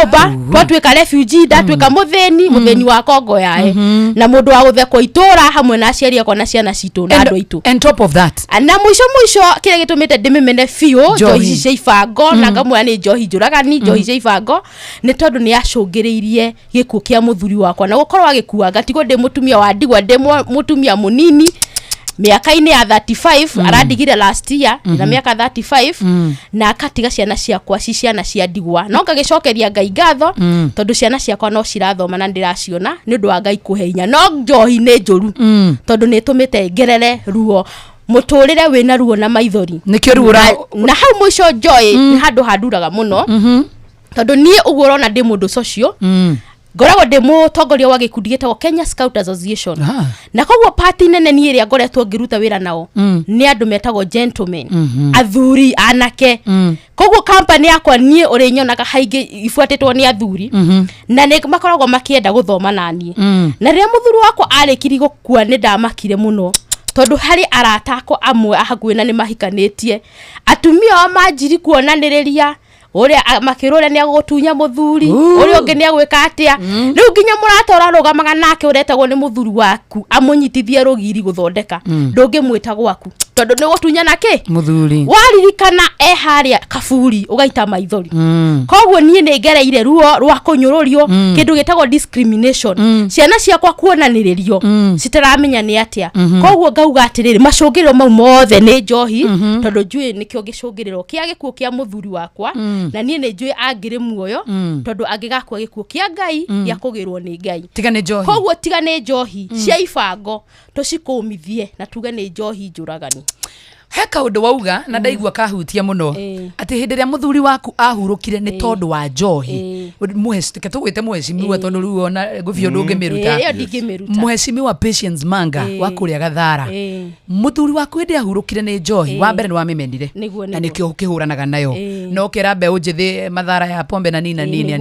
kũmba twatuĩka refugee ndatuĩka mũthĩni wa Kongo yae na mũndũ wa gũthekwo itũra hamwe na aciari akwa na ciana citũ na andũ aitũ. And top of that, na mũico kĩrĩa gĩtũmĩte ndĩmĩmene biũ njohi cia ibango na ngamwĩra nĩ njohi njũragani njohi cia ibango nĩ tondũ nĩ acũngĩrĩirie gĩkuũ kĩa mũthuri wakwa na gũkorwo agĩkuanga tigwo ndĩ mũtumia wa ndigwa ndĩ mũtumia mũnini miaka-inĩ ya 35 aradigire last year na miaka 35 na akatiga ciana ciakwa ciana cia ndigwa no ngagĩcokeria Ngai ngatho tondũ ciana ciakwa no cirathoma na ndĩraciona nĩ ũndũ wa Ngai kũhe hinya no njohi nĩ njũru tondũ nĩ tũmĩte ngerere ruo mũtũrĩre wĩna ruo na maithori nĩkĩo ruo na hau mũico joy nĩ handũ handuraga mũno tondũ niĩ ũguo ũrona ndĩ mũndũ socio ngoragwo ndĩ mũtongoria wa gĩkundi gĩtagwo Kenya Scout Association na koguo party nene niĩ ĩrĩa ngoretwo ngĩruta wĩra nao nĩ andũ metagwo gentlemen athuri anake koguo company yakwa niĩ ũrĩ nyonaga haingĩ ifuatĩtwo nĩ athuri na nĩ makoragwo makĩenda gũthoma naniĩ na rĩrĩa mũthuri wakwa arĩkiri gũkua nĩ ndamakire mũno tondũ harĩ arata akwa amwe hakuhĩ na nĩ mahikanĩtie atumia ao manjiri kuonanĩrĩria ũrĩa makĩrũra nĩ agũtunya mũthuri ũrĩa ũngĩ nĩ agwĩka atĩa rĩu nginya mũratora rũgamaga nake ũretagwo nĩ mũthuri waku amũnyitithie rũgiri gũthondeka ndũngĩmwĩta gwaku tondũ nĩ gũtunya nake mũthuri waririkana harĩa kaburi ũgaita maithori koguo niĩ nĩ ngereire ruo rwa kũnyũrũrio kĩndũ gĩtagwo discrimination ciana ciakwa kuonanĩrĩrio citaramenya nĩ atĩa koguo ngauga atĩrĩrĩ macũngĩrĩro mau mothe nĩ njohi tondũ njũĩ nĩkĩo gĩcũngĩrĩro kĩa gĩkuũ kĩa mũthuri wakwa na niĩ nĩ njũĩ angĩrĩ muoyo tondũ angĩgakua gĩkuũ kĩa Ngai gĩa kũgĩrwo nĩ Ngai tiga nĩ njohi koguo tiga nĩ njohi cia ibango tũcikũmithie na tuge nĩ njohi njũragani he kaũndũ wauga na ndaigua kahutia mũno atĩ hĩndĩ ĩrĩa mũthuri waku ahurũkire nĩ tondũ wa njohi mũhecike tũgwĩte mũhecimiwa tondũ rĩu ona ngũbio ndũngĩmĩruta mũhecimiwa Patience Manga wa kũrĩa Gathara mũthuri waku hĩndĩ ahurũkire nĩ njohi wa mbere nĩ wamĩmendire na nĩkĩo ũkĩhũranaga nayo no kĩra mbeũ njĩthĩ mathara ya pombe na nini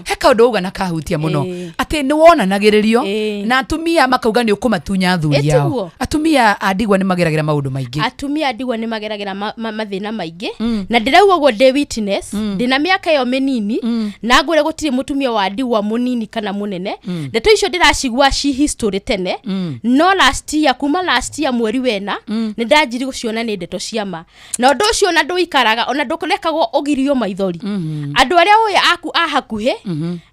he kaũndũ wauga na kahutia mũno atĩ nĩ wonanagĩrĩrio na atumia makauga nĩ ũkũmatunya athuri yao atumia a ndigwa nĩ mageragĩra maũndũ maingĩ ndigwa nĩ mageragĩra mathĩna maingĩ na ndĩrauga ũguo ndĩ witness ndĩna mĩaka ĩyo mĩnini na ngwĩre gũtirĩ mũtumia wa ndigwa mũnini kana mũnene ndeto icio ndĩracigua ci history tene no kuma last year mweri wena nĩ ndanjiri gũciona nĩ ndeto cia ma na ũndũ ũcio ona ndũikaraga ona ndũkũrekagwo ũgirio maithori andũ arĩa ũĩ aku hakuhĩ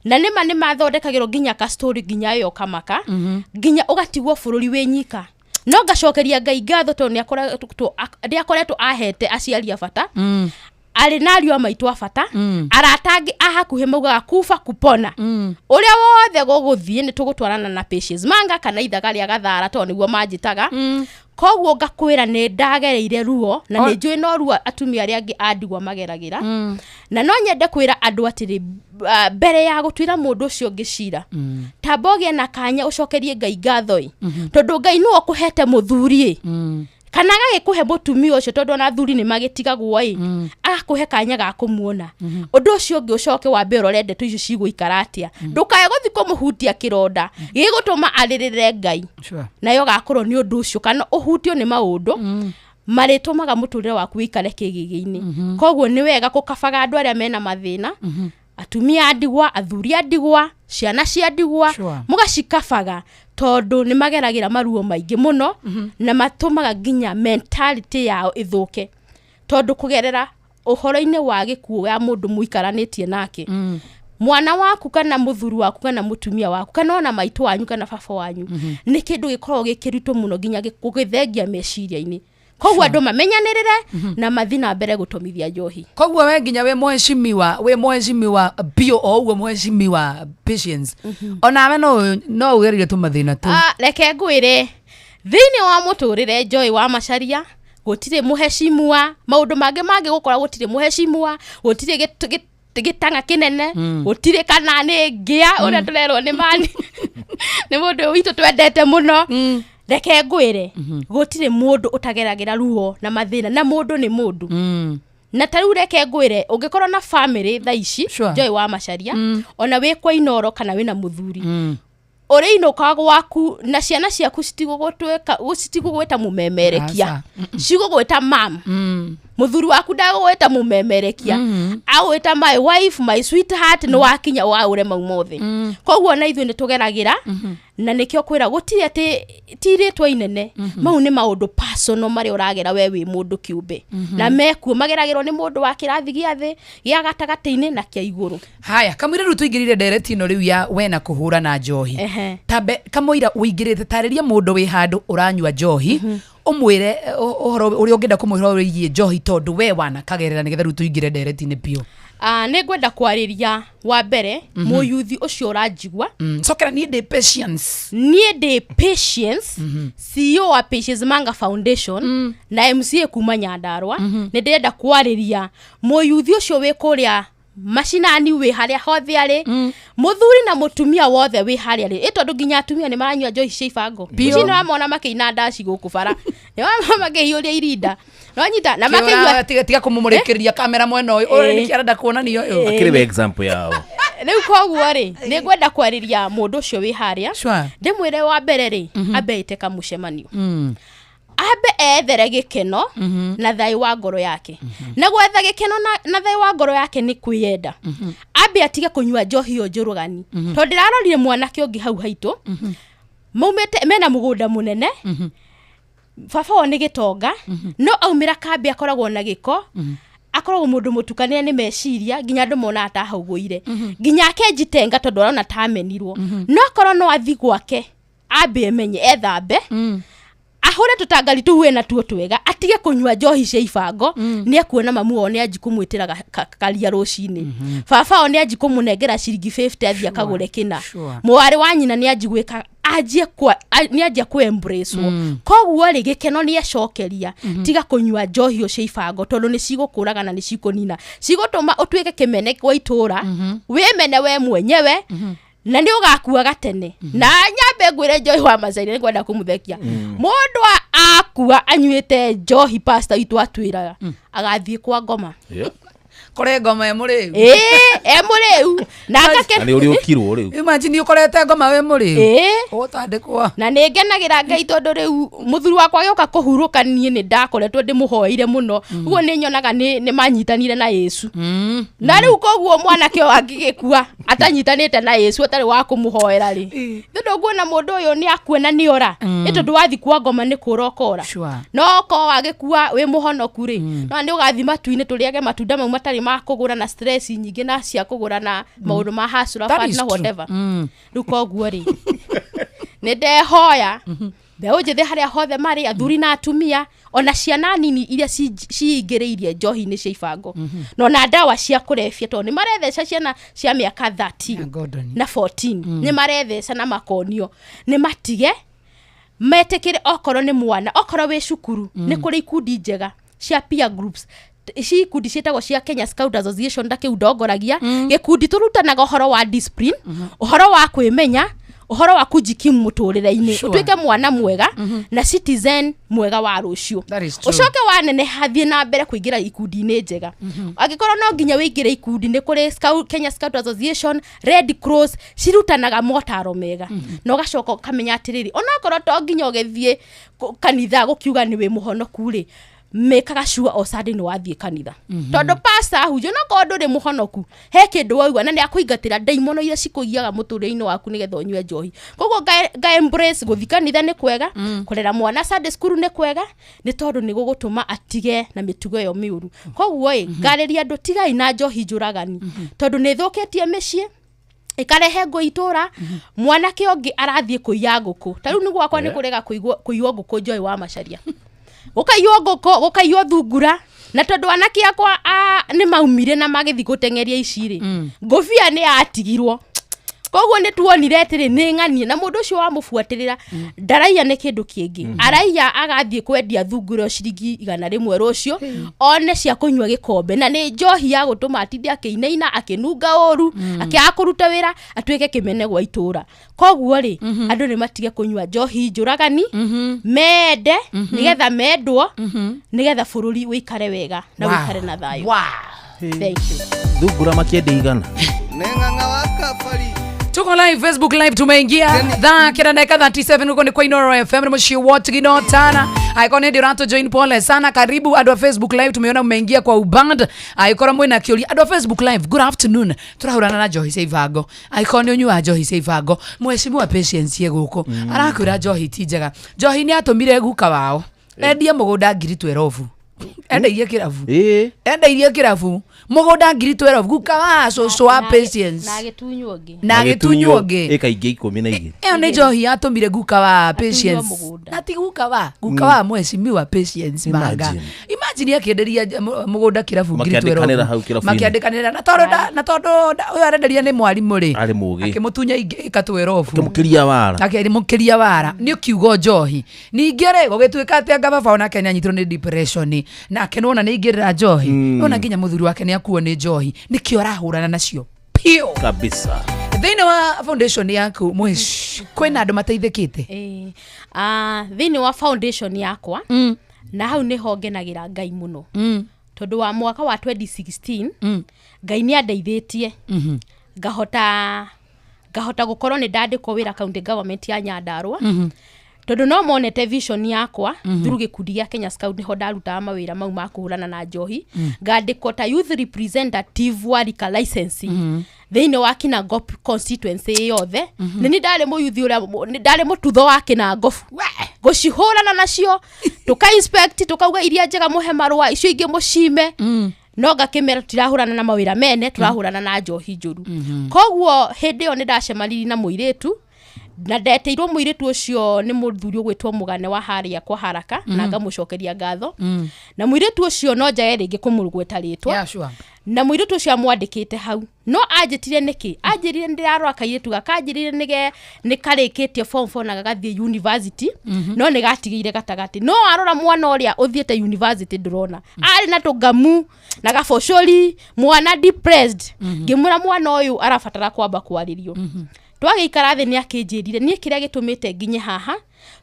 na nĩ mathondekagĩrwo nginya ka story nginya yo kamaka nginya ũgatigwo bũrũri wĩ nyika no ngacokeria Ngai ngatho tondũ nĩ akoretwo ahete aciari a bata arĩ na ariũ a maitũ a bata aratangi hakuhĩ maugaga kufa kupona ũrĩa wothe gũgũthiĩ nĩ tũgũtwarana na Patience Manga kana ithaga rĩa Gathara tondũ nĩguo manjĩtaga koguo ngakwĩra nĩ ndagereire ruo na nĩ njũĩ no ruo atumia arĩa angĩ andigwa mageragĩra na no nyende kwĩra andũ atĩrĩ mbere ya gũtuĩra mũndũ ũcio ngĩcira tamba ũgĩe na kanya ũcokerie Ngai ngatho tondũ Ngai nĩwe ũkũhete mũthuri kana agagĩkũhe mũtumia ũcio tondũ na athuri nĩ magĩtigagwo agakũhe kanya ga kũmuona ũndũ ũcio ũngĩ ũcoke wambe ũrore ndeto icio cigũikara atĩa ndũkae gũthiĩ kũmũhutia kĩronda gĩgũtũma arĩrĩre Ngai nayo gakorwo nĩ ũndũ ũcio kana ũhutio nĩ maũndũ marĩtũmaga mũtũrĩre waku wĩikare kĩgĩgĩ-inĩ koguo nĩ wega gũkabaga andũ arĩa mena mathĩna atumia a ndigwa athuri a ndigwa ciana cia ndigwa mũgacikabaga tondũ nĩ mageragĩra maruo maingĩ mũno na matũmaga nginya mentality yao ĩthũke tondũ kũgerera ũhoro-inĩ wa gĩkuũ ya mũndũ mũikaranĩtie nake mwana waku kana mũthuri waku kana mũtumia waku kana ona maitũ wanyu kana baba wanyu nĩ kĩndũ gĩkoragwo gĩkĩritũ mũno nginya gũgĩthengia meciria-inĩ koguo andũ mamenyanĩrĩre na mathi na mbere gũtomithia njohi koguo we nginya we mũhecimiwa bio o ũguo mũhecimiwa Patience onawe no ũgerire tũmathĩna tũ reke ngwĩre thĩinĩ wa mũtũrĩre Joy wa Macharia gũtirĩ mũhecimiwa maũndũ mangĩ gũkora gũtirĩ mũhecimiwa gũtirĩ gĩtanga kĩnene gũtirĩ kana nĩ ngĩa ũrĩa tũrerwo nĩ mani nĩ mũndũ witũ twendete mũno reke ngwĩre gũtirĩ mũndũ ũtageragĩra ruo na mathĩna na mũndũ nĩ mũndũ na tarĩu reke ngwĩre ũngĩkorwo na family thaa ici Joy wa Macharia ona wĩ kwa inoro kana wĩna mũthuri ũrĩ inoka gwaku na ciana ciaku citigũgwĩta mũmemerekia cigũgwĩta mam muthuri waku ndagweta mumemerekia awita my wife my sweetheart no wakinya waure mau mothe koguo na ithuĩ nĩtũgeragira na nikio kwira gutire ati tiritwa inene mau ni maundu personal mari uragera we wi mundu kiumbe na mekuo mageragirwo ni mundu wa kirathi gia thi gia gatagati-ini na kia iguru. Haya kamwira ru tuingirire direct ino riu ya we na kuhura na njohi tambe kamwira uingirite tariria mundu wi handu uranywa njohi umwire uhoro uri ungenda kumwira uri njohi tondu we wana kagerera nigetha ru tuingire direct ini pio. Nĩ ngwenda kwariria wa mbere muyuthi ucio uranjigua sokera ni de patience CEO wa Patience Manga Foundation na MCA kuma Nyandarua nĩ ndenda kwariria muyuthi ucio wi kuria mashinani we haria hothe ari muthuri na mutumia wothe we haria ari tondu nginya atumia ni maranyua njohi cia ibango ici no amona makiina ndaci guku bara ni wama makihiuria irinda no nyita na makinyua tiga kumumurikiria kamera mwena uyu uri ni kiarenda kuonania uyu akiri we example yao riu koguo ri ni ngwenda kwariria mundu ucio wi haria ndimwire wa mbere ri abeite kamucemanio abe ethere gikeno na thai wa ngoro yake na gwetha gikeno na thai wa ngoro yake ni kwiyenda abe atige kunyua njohi yo njurugani tondu ndirarorire mwanake ungi hau haitu maumete mena mugunda munene baba wone gitonga no aumira kambi akoragwo na giko akoragwo mundu mutukania ni meciria nginya andu mona atahauguire nginya akenjitenga tondu arona tamenirwo no korwo no athi gwake abe menye ethambe ahure tutangari tuwe na tuo twega atige kunywa njohi cia ibango ni akuona mamu one aji kumwitira karia rucini baba one aji kumunengera ciringi 50 athia kagure kina mwari wa nyina ni aji gwika ajia ku embrace koguo ri gikeno ni acokeria tiga kunywa njohi cia ibango tondu ni cigukuraga na ni cikunina cigutuma utwike kimene kwa itura wimene we mwenyewe na ndio gakua gatene na nyambe ngwire njohi wa macaini ni kwenda kumuthekia mundu akua anyuite njohi pastor itu atwiraga agathie kwa ngoma kore ngoma emuriu emuriu na akake ni uri ukirwo riu imagine ukorete ngoma we muriu utandikwa na ningenagira Ngai tondu riu muthuri wakwa gioka kuhuruka nie ni ndakoretwo ndimuhoire muno uguo ni nyonaga ni manyitanire na Yesu na riu koguo mwanake wangigikua atanyitanite na Yesu atari wa kumuhoera ri tondu nguona mundu uyu ni akuena ni ora tondu wathi kwa ngoma ni kurokora no ko wagikua wi muhonoku ri no ni ugathi matu-ini turiage matunda mau matari ma kugura na stress nyingi na cia kugura na maundu ma hasura fat na whatever ruko guo ri nende hoya beho jethe haria hothe mari athuri na atumia ona ciana nini iria ciingiriirie njohi ni cia ibango no na ndawa cia kurefia to ni maretheca ciana cia miaka 13 na 14 ni maretheca na makonio ni matige metekire okoro ni mwana okoro we cukuru ni kuri ikundi njega cia peer groups ici ikundi cietagwo cia Kenya Scout Association ndake udongoragia gikundi turutanaga uhoro wa discipline uhoro wa kwimenya uhoro wa kujikimu muturire-ini utwike mwana mwega na citizen mwega wa rucio ucoke wanene hathie na mbere kuingira ikundi-ini njega agikorwo no nginya wingire ikundi ni kuri Kenya Scout Association Red Cross cirutanaga motaro mega no gacoka kamenya atiriri ona korwo to nginya ugethie kanitha gukiuga ni we muhonoku ri mekaga sure osade no wathie kanitha tondu pastor hujo no kondu ri muhonoku he kindu waigua na ni akuingatira daimono ira cikugiaga muturire-ini waku nigetha unywe njohi koguo ga embrace guthi kanitha ni kwega kurera mwana Sunday school ni kwega ni tondu ni gugutuma atige na mitugo yo miuru koguo ngariria andu tigai na njohi njuragani tondu ni thuketie micii ikarehe ngo itura mwanake ongi arathie kuiya nguku tariu ni gwakwa ni kurega kuiyo nguku njohi wa macaria ukaiyo ngoko ukaiyo thungura na tondu anake akwa ni maumire na magithi gutengeria iciri ngofia ni atigirwo koguo ni tuonire atiri ni ng'anie na mundu ucio wa mufuatirira ndaraia ni kindu kingi araia agathie kwendia thungura ciringi 100 rucio one cia kunywa gikombe na ni njohi ya gutuma atithia akiinaina akinunga oru akiakuruta wira atwike kimene gwa itura koguo ri andu ni matige kunywa njohi njuragani mende nigetha mendwo nigetha bururi wikare wega na wikare na thayo thank you thungura makiendi igana nenganga wakafari tuko live Facebook live tumeingia dha kila dakika 37 uko ni kwa Inoro FM mshi wote ginotana aikone ndio rato join pole sana. Karibu adu Facebook live, tumeona mmeingia kwa uband. Aikora mwena kioli adu Facebook live. Good afternoon. Turahurana na Johi Seivago. Aikone unywa Johi Seivago. Mheshimiwa Patience yeguko. Arakwira Johi tijega. Johi ni atomire guka wao. Endia mugunda ngiri 12. Enda iye kiravu. Enda iye kiravu. Mugunda ngiri 12 guka wa so Patience. Na getunywoge. Ekainge 12. Eo ni Johi atomire guka wa Patience. Nati guka wa mheshimiwa Patience maga. Imagine akienderia mugunda kiravu ngiri 12. Makiandikanira na tondo uyo arenderia ni mwalimu ri. Ari mugi. Akimutunya ika 12. Akimukiria wara. Akimukiria wara. Ni kiugo Johi. Ningere gugituika ati ngababa ona Kenya nyitro ni depression. Na kenona ni ingirira Johi. Ona nginya muthuri wake ni akuo ni Johi. Nikio arahurana nacio. Pio Kabisa. Thini wa foundation yaku mwish kwena andu mateithikite. Thini wa foundation yakwa na hau ni hongenagira Ngai muno. Tondu wa mwaka wa 2016 Ngai ni andeithitie. Ngahota gukorwo ni ndandikwo wira county government ya Nyandarua. Tondu no monete vision yakwa through gikundi ya Kenya Scout ni ho ndaruta mawira mau ma kuhurana na njohi. Ngandikwo ta youth representative wa rika licensing thini wa Kinangop constituency yothe. Ni ndare mu youth ura ndare mututho wa Kinangop gucihurana nacio tuka inspect tukauga iria njega muhe marua icio ingi mucime. No ngakimera tirahurana na mawira mene, turahurana na njohi njuru. Koguo hindi yo ni ndacemariri na muiretu na ndeteirwo muiretu ucio ni muthuri ugwitwo Mugane wa haria kwa haraka na ngamucokeria ngatho. Na muiretu ucio no njaye ringi kumurugweta ritwa. Na muiretu ucio amwandikite hau. No anjitire niki? Anjirire ndirarwa kairetu gakanjirire nige ni karikitie form 4 na gagathie university. No ni gatigire gatagati. No arora mwana uria uthiete university ndurona. Ari na tugamu na gabocori mwana depressed. Ngimura mwana uyu arafatara kwamba kwaririo. Twageikara thi ni akinjirire nie kiria gitumite nginye haha.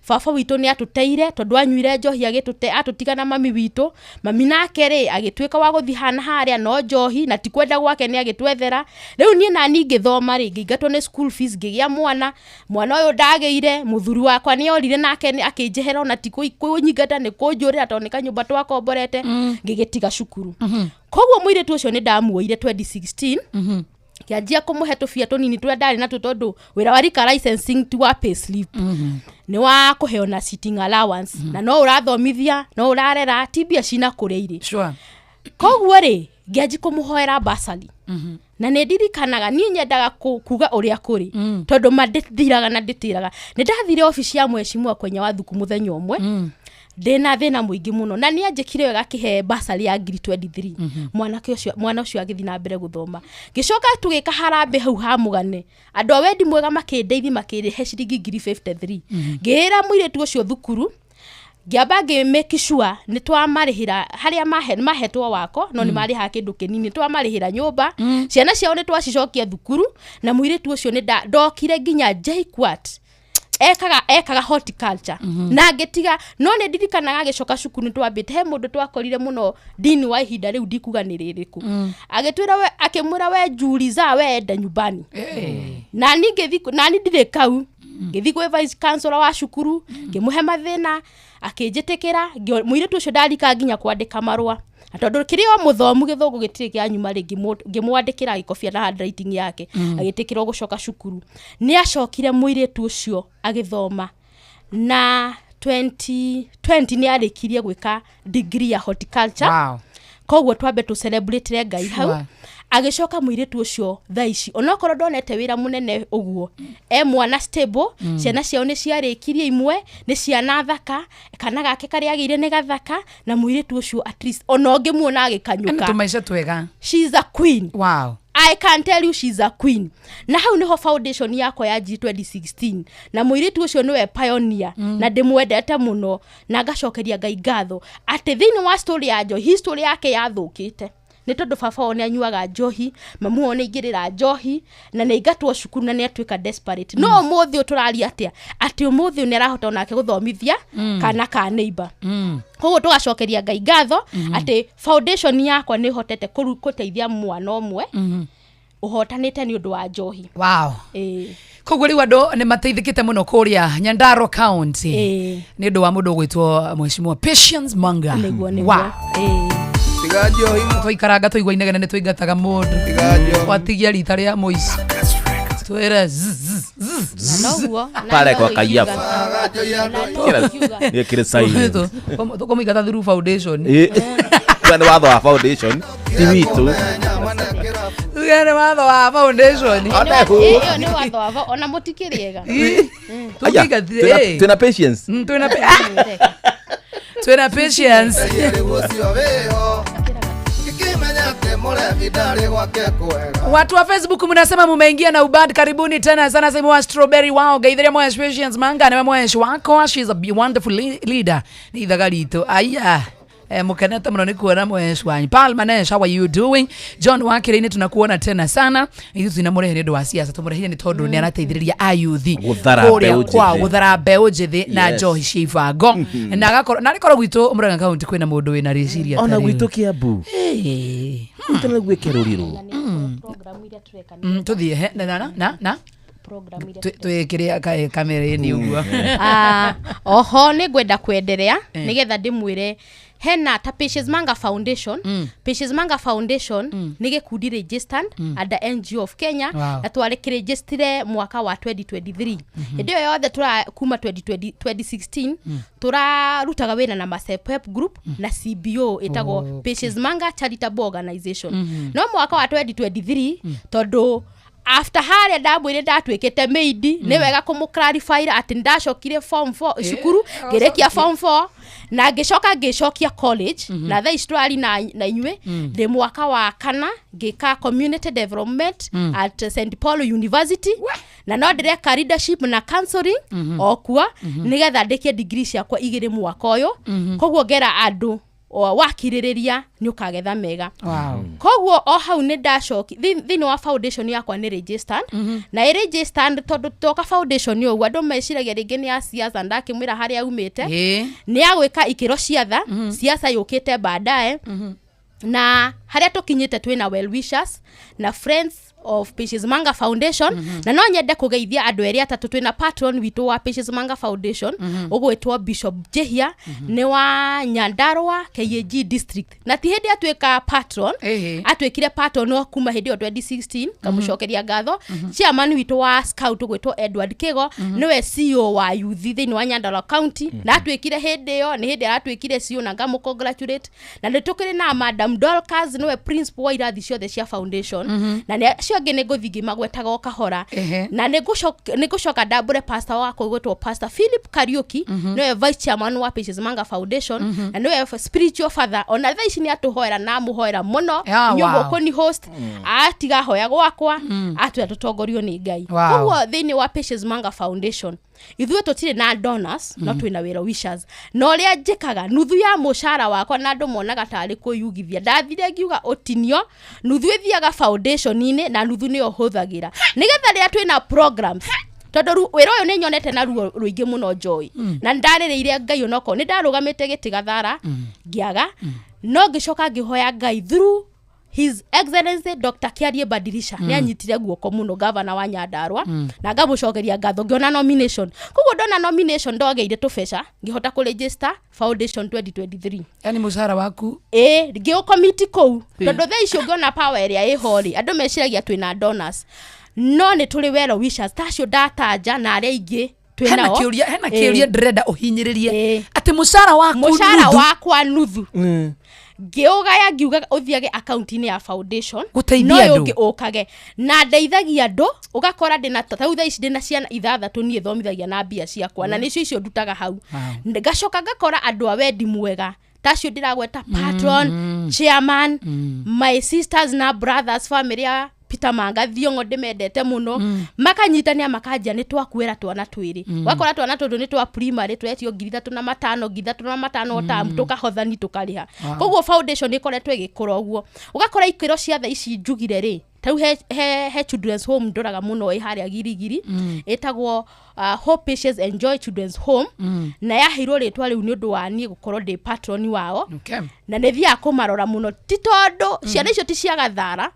Baba witũ ni atuteire tondu anyuire njohi agitute atutigana mami witũ. Mami nake ri agitweka wa guthi hana haria no njohi na tikwenda gwake ni agitwethera. Riu nie na ningi thoma ri ngigatwo ni school fees ngigia mwana uyu ndageire muthuri wakwa ni orire nake ni akinjehera na tikunyingata ni kunjurira tondu ni kanyumba twakomborete ngigitiga cukuru. Koguo muiretu ucio ni ndamuoire 2016 kianjia kumuhe tufia tunini turia ndari na tutondu wira wa rika licensing tu wa payslip ni wa kuheo na sitting allowance na no urathomithia no urarera tibia cina kureiri. Koguo ri ngianji kumuhoera basali na ne ndirikanaga ni nyendaga kuga uria kuri tondu mandithiraga na nditiraga ni ndathire office ya mheshimiwa Kwenya wa thuku muthenya umwe ndena thina muingi muno na ni anjikire wega kihe basali ya ngiri 23 mwana ucio agithi na mbere guthoma gicoka tugika harambe hau ha Mugane andu wendi mwega makindeithi makirihe ciringi ngiri 53 ngihira muiretu ucio thukuru ngiamba make sure ni twamarihira haria mahetwo wako no ni mariha kindu kinini twamarihira nyumba ciana ciao ni twacicokia thukuru na muiretu ucio ni ndokire nginya JKUAT ekaga horticulture na ngetiga no ne ndirikanaga gicoka cukuru ni twambite he mundu twakorire muno dini wa ihinda riu ndikuga ni ririku agitwira we akimura we Juliza we enda nyumbani na ni ndire kau ngithi gwe vice chancellor wa cukuru ngimuhe mathina akinjitikira muiretu ucio ndarika nginya kwandika marua tondu kirio muthomu githungu gitiri kia nyuma ringi ngimwandikira gikofia na handwriting yake agitikira gucoka cukuru ni acokire muiretu ucio agithoma na 2020 ni arikirie gwika degree ya horticulture. Koguo twambe tu celebrate Ngai hau agicoka muiretu ucio thaici onokorwo ndonete wira munene uguo mwana stable ciana ciao ni ciarikirie imwe ni ciana thaka kana gake kari agire ni gathaka na muiretu ucio at least ononge muona agikanyuka tumaisha twega. She's a queen. Wow. I can tell you she's a queen. Na hau niho foundation yako ya G2016 na muiretu ucio niwe pioneer na ndimwendete muno na ngacokeria Ngai ngatho ati thini wa story ya Njohi history yake yathukite ni tondu baba one anyuaga njohi mamu one ingirira njohi na ne igatwo cukuru na ne atwika desperate no muthi uturaria atia ati umuthi ni arahota onake guthomithia kana ka neighbor koguo tugacokeria Ngai ngatho ati foundation yakwa ni hotete kuteithia mwana omwe uhotanite ni undu wa njohi. Wow. Koguo riu andu ni mateithikite muno kuria Nyandarua County ni undu wa mundu gwitwo Mheshimiwa Patience Manga. Wa tigajo himu twikaranga tuigwa inegene ni twingataga mundu watigia rita ria muici twira pale kwa Kayafa kile sai tukomigata through foundation kwani watho wa foundation ti witu Gane watho wa foundation iyo ni watho wa ona mutikiriega tuna patience twina patience watu wa Facebook mnasema mumeingia na ubad. Karibuni tena sana. Sema wa strawberry wao gaithiria mwa Patience Manga na mwa wako. She is a wonderful leader. Ni dhagalito aya mukeneta mno ni kuona mweshwanyi Palma Nash, how are you doing? John Wakire, tunakuona tena sana. Hizo zinamurehe ndio wa siasa tumurehia ni tondu ni arateithiriria ayuthi kwa guthara mbeu njithi na njohi ciibango na agakoro na rikoro gwitu Murang'a County kwina mundu wina riciria ona gwitu Kiambu tena gwekeruriru tuthie he na program ile twekiria kamera ni ugua oho ni gwenda kwenderea nigetha ndimwire hena ta Patience Manga Foundation. Patience Manga Foundation ni gikundi registered at the NGO of Kenya na twari kirejistire mwaka wa 2023 ndio yothe tura kuma 2016 tura rutaga wena na Masepep group na CBO itago Patience Manga Charitable Organization no mwaka wa 2023 tondu after hali ndamwire ndatwikite maidi ni wega kumclarify ati ndacokire form 4 cukuru gerekia form 4 na ngicokia college na tha history na inywe de mwaka wa kana ngika community development at St Paul University na no direct leadership na counseling okwa nigetha ndikie degree ciakwa igire mwaka uyu koguo ngera andu wakiririria ni ukagetha mega koguo o hau ni ndacoki thini wa foundation yakwa ni registered na i registered tondu toka foundation yo andu meciragia ringi ni ya siasa ndakimwira haria umite ni ya gwika ikiro ciatha siasa yukite baadaye na haria tukinyite twina well wishers na friends of Patience Manga Foundation na no nyende kugeithia andu eri atatu twina patron witu wa Patience Manga Foundation ugwitwo Bishop Jehia ni wa Nyandarua KAG district na ti hindi atweka patron atwekire patron no kuma hindi 2016 kamucokeria ngatho chairman witu wa scout ugwitwo Edward Kigo niwe CEO wa youth thini wa Nyandarua County na atwekire hindi yo ni hindi atwekire CEO na ngamu congratulate na nitukire na Madam Dorcas niwe principal wa irathi ciothe cia foundation na cionge ne gothigi magwetaga kahora na nigucoka ndambure pastor wako gwetwo Pastor Philip Kariuki niwe vice chairman wa Patience Manga Foundation na niwe spiritual father ona tha ici ni atuhoera na muhoera muno nyugo koni host atiga hoya gwakwa atu atutongorio ni Ngai koguo thini wa Patience Manga Foundation ithuĩ tũtirĩ na donors no twĩna wĩra wishers no rĩa njĩkaga nuthu ya mũcara wakwa na andũ monaga tarĩ kũyugithia ndathire ngiuga ũtinio nuthu ĩthiaga foundation-inĩ na nuthu nĩyo hũthagĩra nĩgetha rĩa twĩna programs tondu wĩra ũyũ nĩ nyonete na ruo rũingĩ mũno Joy na ndarĩrĩire Ngai onoko nĩ ndarũgamĩte gĩtĩ gathara ngĩaga no ngĩcoka ngĩhoya Ngai through His Excellency Dr. Kiarie Badirisha ni anyitire guoko muno governor wa Nyandarua na ngamucokeria ngatho ngiona nomination koguo ndona nomination ndogeire tubesha ngihota ku register foundation 2023 yani mushara waku ngio committee kou tondu tha icio ngiona power area ihori andu meciragia twina donors no ni tuli wero wishers tacio datanja na aria ingi hena kiuria ndrenda uhinyiririe ati mushara wakwa nuthu ngiugaya ngiuga uthiage account-ini ya foundation no yonge okage na ndeithagia andu ugakora ndina tautha ici ndina ciana ithathatu nie thomithagia na mbia ciakwa na nicio icio ndutaga hau ngacoka ngakora andu a wendi mwega tacio ndiragweta patron chairman my sisters na brothers family ya Peter Manga Thiongo ndimendete muno makanyitania makajia ni twakwera twana twiri wakora twana tundu ni twa primary twetio 3,500 tam tukahothani tukariha koguo foundation ikoretwe gikora uguo ugakora ikiro ciathe ici njugire ri tau he children's home ndoraga muno haria girigiri etagwo Hope Patience Enjoy Children's Home na yahirwo ritwa riu ni undu wa nie gukorwo ndi patron wao na nethia kumarora muno ti tondu ciana icio ti cia gathara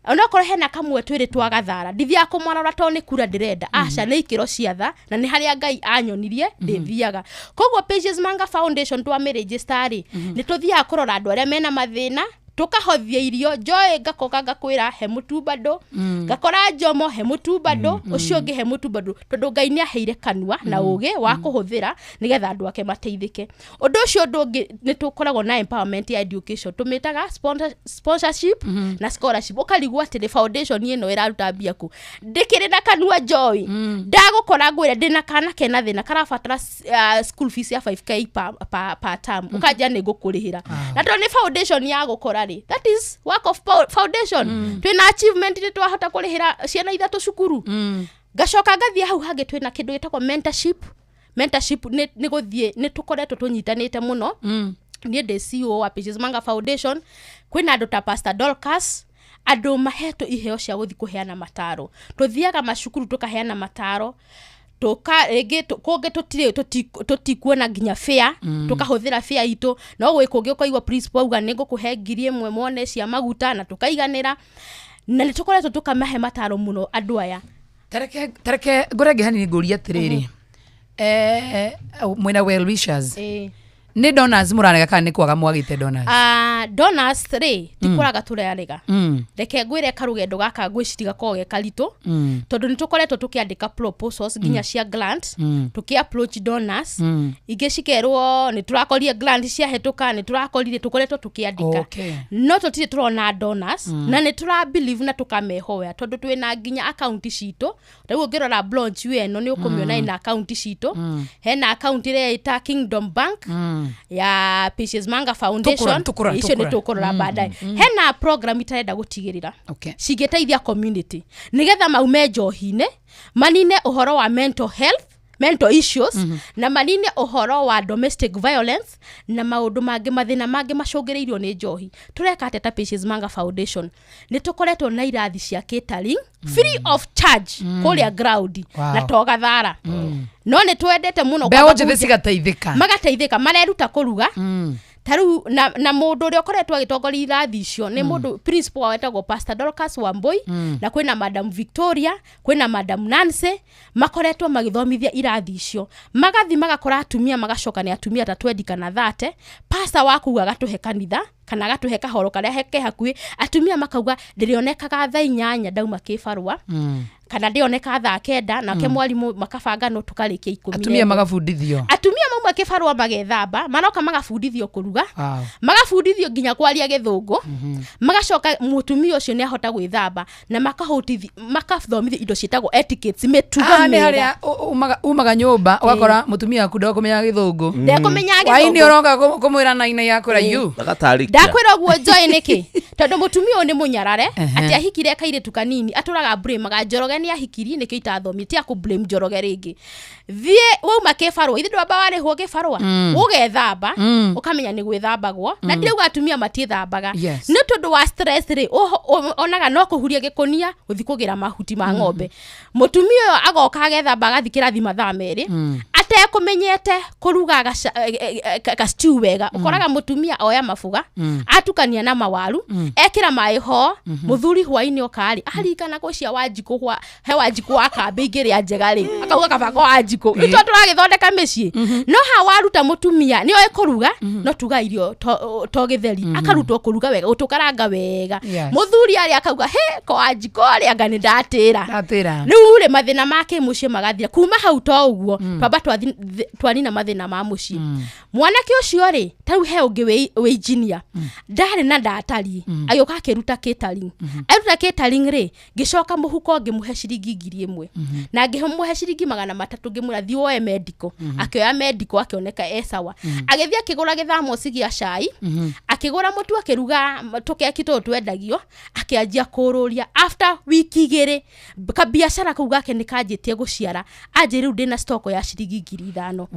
onakora hena kamwe twiri twagathara ndithia kumwarora to ni kura ndirenda aca ni ikiro ciatha na ni haria Ngai anyonirie ndithiaga koguo Pages Manga Foundation twa register ni tuthia kurora andu aria mena mathina tukahothia irio Joy ngakoka ngakwira he mutu bado ngakora Jomo he mutu bado ucio ngi he mutu bado tondu Ngai ni aheire kanua na ugi wa kuhuthira nigetha andu ake mateithike undu ucio ndungi ni tukoragwo na empowerment ya education tumitaga sponsorship na scholarship ukarigwa ati foundation ino iraruta mbia ku ndikire na kanua Joy ndagukora ngwire ndina kana kena thina karabatara school fees ya 5k per term ukajia ni ngukurihira na to ni foundation ya gukora that is work of foundation twina achievement ni twahota kurihira ciana ithatu cukuru gacoka ngathie hau hangi twina kindu gitagwo mentorship ni guthie ni tukoretwo tunyitanite muno ni the CEO wa Pages Manga Foundation kwina andu ta Pastor Dorcas andu maheto iheo cia guthi kuheana mataro tuthiaga macukuru tukaheana mataro toka ege koge tutikuona nginya fair tukahuthira fair itu no gwikugi ukaigwa principal auga ningo kuhe ngiri imwe mone cia maguta na tukaiganira na nitukoretwo tukamahe mataro muno andu aya tareke ngorege hani nguria atiriri mwena well wishers ni donors muranega kana ni kwaga mwagite donors donors 3 tikuraga turarega reke ngwire karugendo gaka ngwiciriga koge karitu tondu nitukoretwo tukiandika proposals ginya cia grant tukiapproach donors igicikerwo ni turakorire grant cia hetuka ni turakorire tukoretwo tukiandika no tutire turona donors na ni tura believe na tukamehoya tondu twina ginya account citu riu ngirora blog weno ni ukumiona ina account citu hena account ile ita Kingdom Bank ya Pages Manga Foundation icio ni tukurora baadaye hena program itarenda gutigirira cigiteithia community nigetha maume njohine manine uhoro wa mental issues na manine uhoro wa domestic violence na maundu mangi mathina mangi macungiriirio ni njohi tureka ateta Pages Manga Foundation ni tukoretwo na irathi cia catering free of charge kuria ground na togathara no ni twendete muno kwa njithe cigateithika magateithika mareruta kuruga taru na mundu uri okoretwo agitongoria irathi icio ni mundu principal wetagwo Pastor Dorcas Wambui na kwina Madam Victoria kwina Madam Nancy makoretwo magithomithia irathi icio magathi magakora atumia magacoka ni atumia ta 20 kana 30 pastor waku agatuhe kanitha kana agatuhe kahoro karia heke hakui atumia makauga ndirionekaga thaa 8 ndauma kibarua kana ndioneka thaa 9 na ke mwalimu makabanga no tukarikia 10 atumia magafundithio mauma kibarua magethamba manoka magafundithio kuruga magafundithio ginya kwaria githungu magacoka mutumia ucio ni ahota gwithamba na makathomithio indo cietagwo etiquettes mituga ni haria umaga nyumba ugakora mutumia aku ndakumenya githungu ndakumenya githungu waini uronga kumwira na ina yakora yu ndakwira guo Joy niki tondu mutumia ni munyarare ati ahikire kaire tukanini aturaga blame magajoroge ni ahikiri niki itathomithia aku blame joroge ringi thie wauma kibarua ithe ndwamba wari ho kibarua ugethamba ukamenya ni gwithambagwo na ndirauga atumia matithambaga ni tondu wa stress ri onaga no kuhuria gikunia uthikugira mahuti ma ng'ombe mutumia agoka agethamba agathikira thima thaa meri atekumenyete kuruga ga stew wega ukoraga mutumia oya mafuga atukania na mawaru ekira mai ho muthuri hwaini okari arikana gũcia Wanjikũ hwa he Wanjikũ akambe igiri njegari akauga kabako Wanjikũ ito turagithondeka micii no ha waruta mutumia ni oe kuruga no tuga irio to githeri akarutwo kuruga wega utukaranga wega muthuri ari akauga he ko Wanjikũ ari anga ni ndatira riu ri mathina make mucie magathira kuma hau to uguo twamba twanina mathina ma mucie mwanake ucio ri tau he ungi we engineer ndari na ndatari ayoka akiruta catering aruta catering ri gicoka muhuko ngimuhe ciringi 1000 na ngimuhe ciringi 300 ngimura thiwoe medical akioya medical akioneka esawa agithia akigura githamo cigia cai akigura mutu akiruga tukeki to twendagio akianjia kururia after wiki 2 ka biashara kuga ke nikanjitie guciara aje riu ndina stock ya ciringi 5,000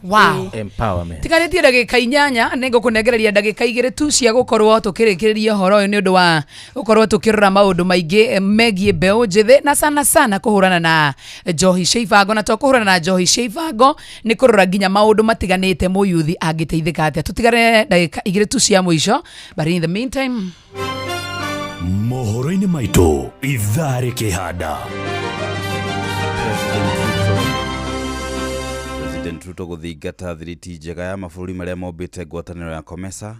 wow empowerment tikaritie ndagika 8 ningo kunegereria ndagika 2 tu cia gukorwo tukirikiria horo uyu ni undu wa gukorwo tukirora maundu maingi megie mbeu njithe na sana kuhurana na njohi cia ibango na to kuhurana na njohi cia ibango ni kurora ginya maundu matiganite muyuthi angiteithika atia tutigare ndagika 2 tu cia muico but in the meantime mohoro-inĩ maitũ ithaa rĩkĩhanda. President Ruto gũthingata thiriti njega ya mabũrũri marĩa mombĩte ngwatanĩro ya COMESA.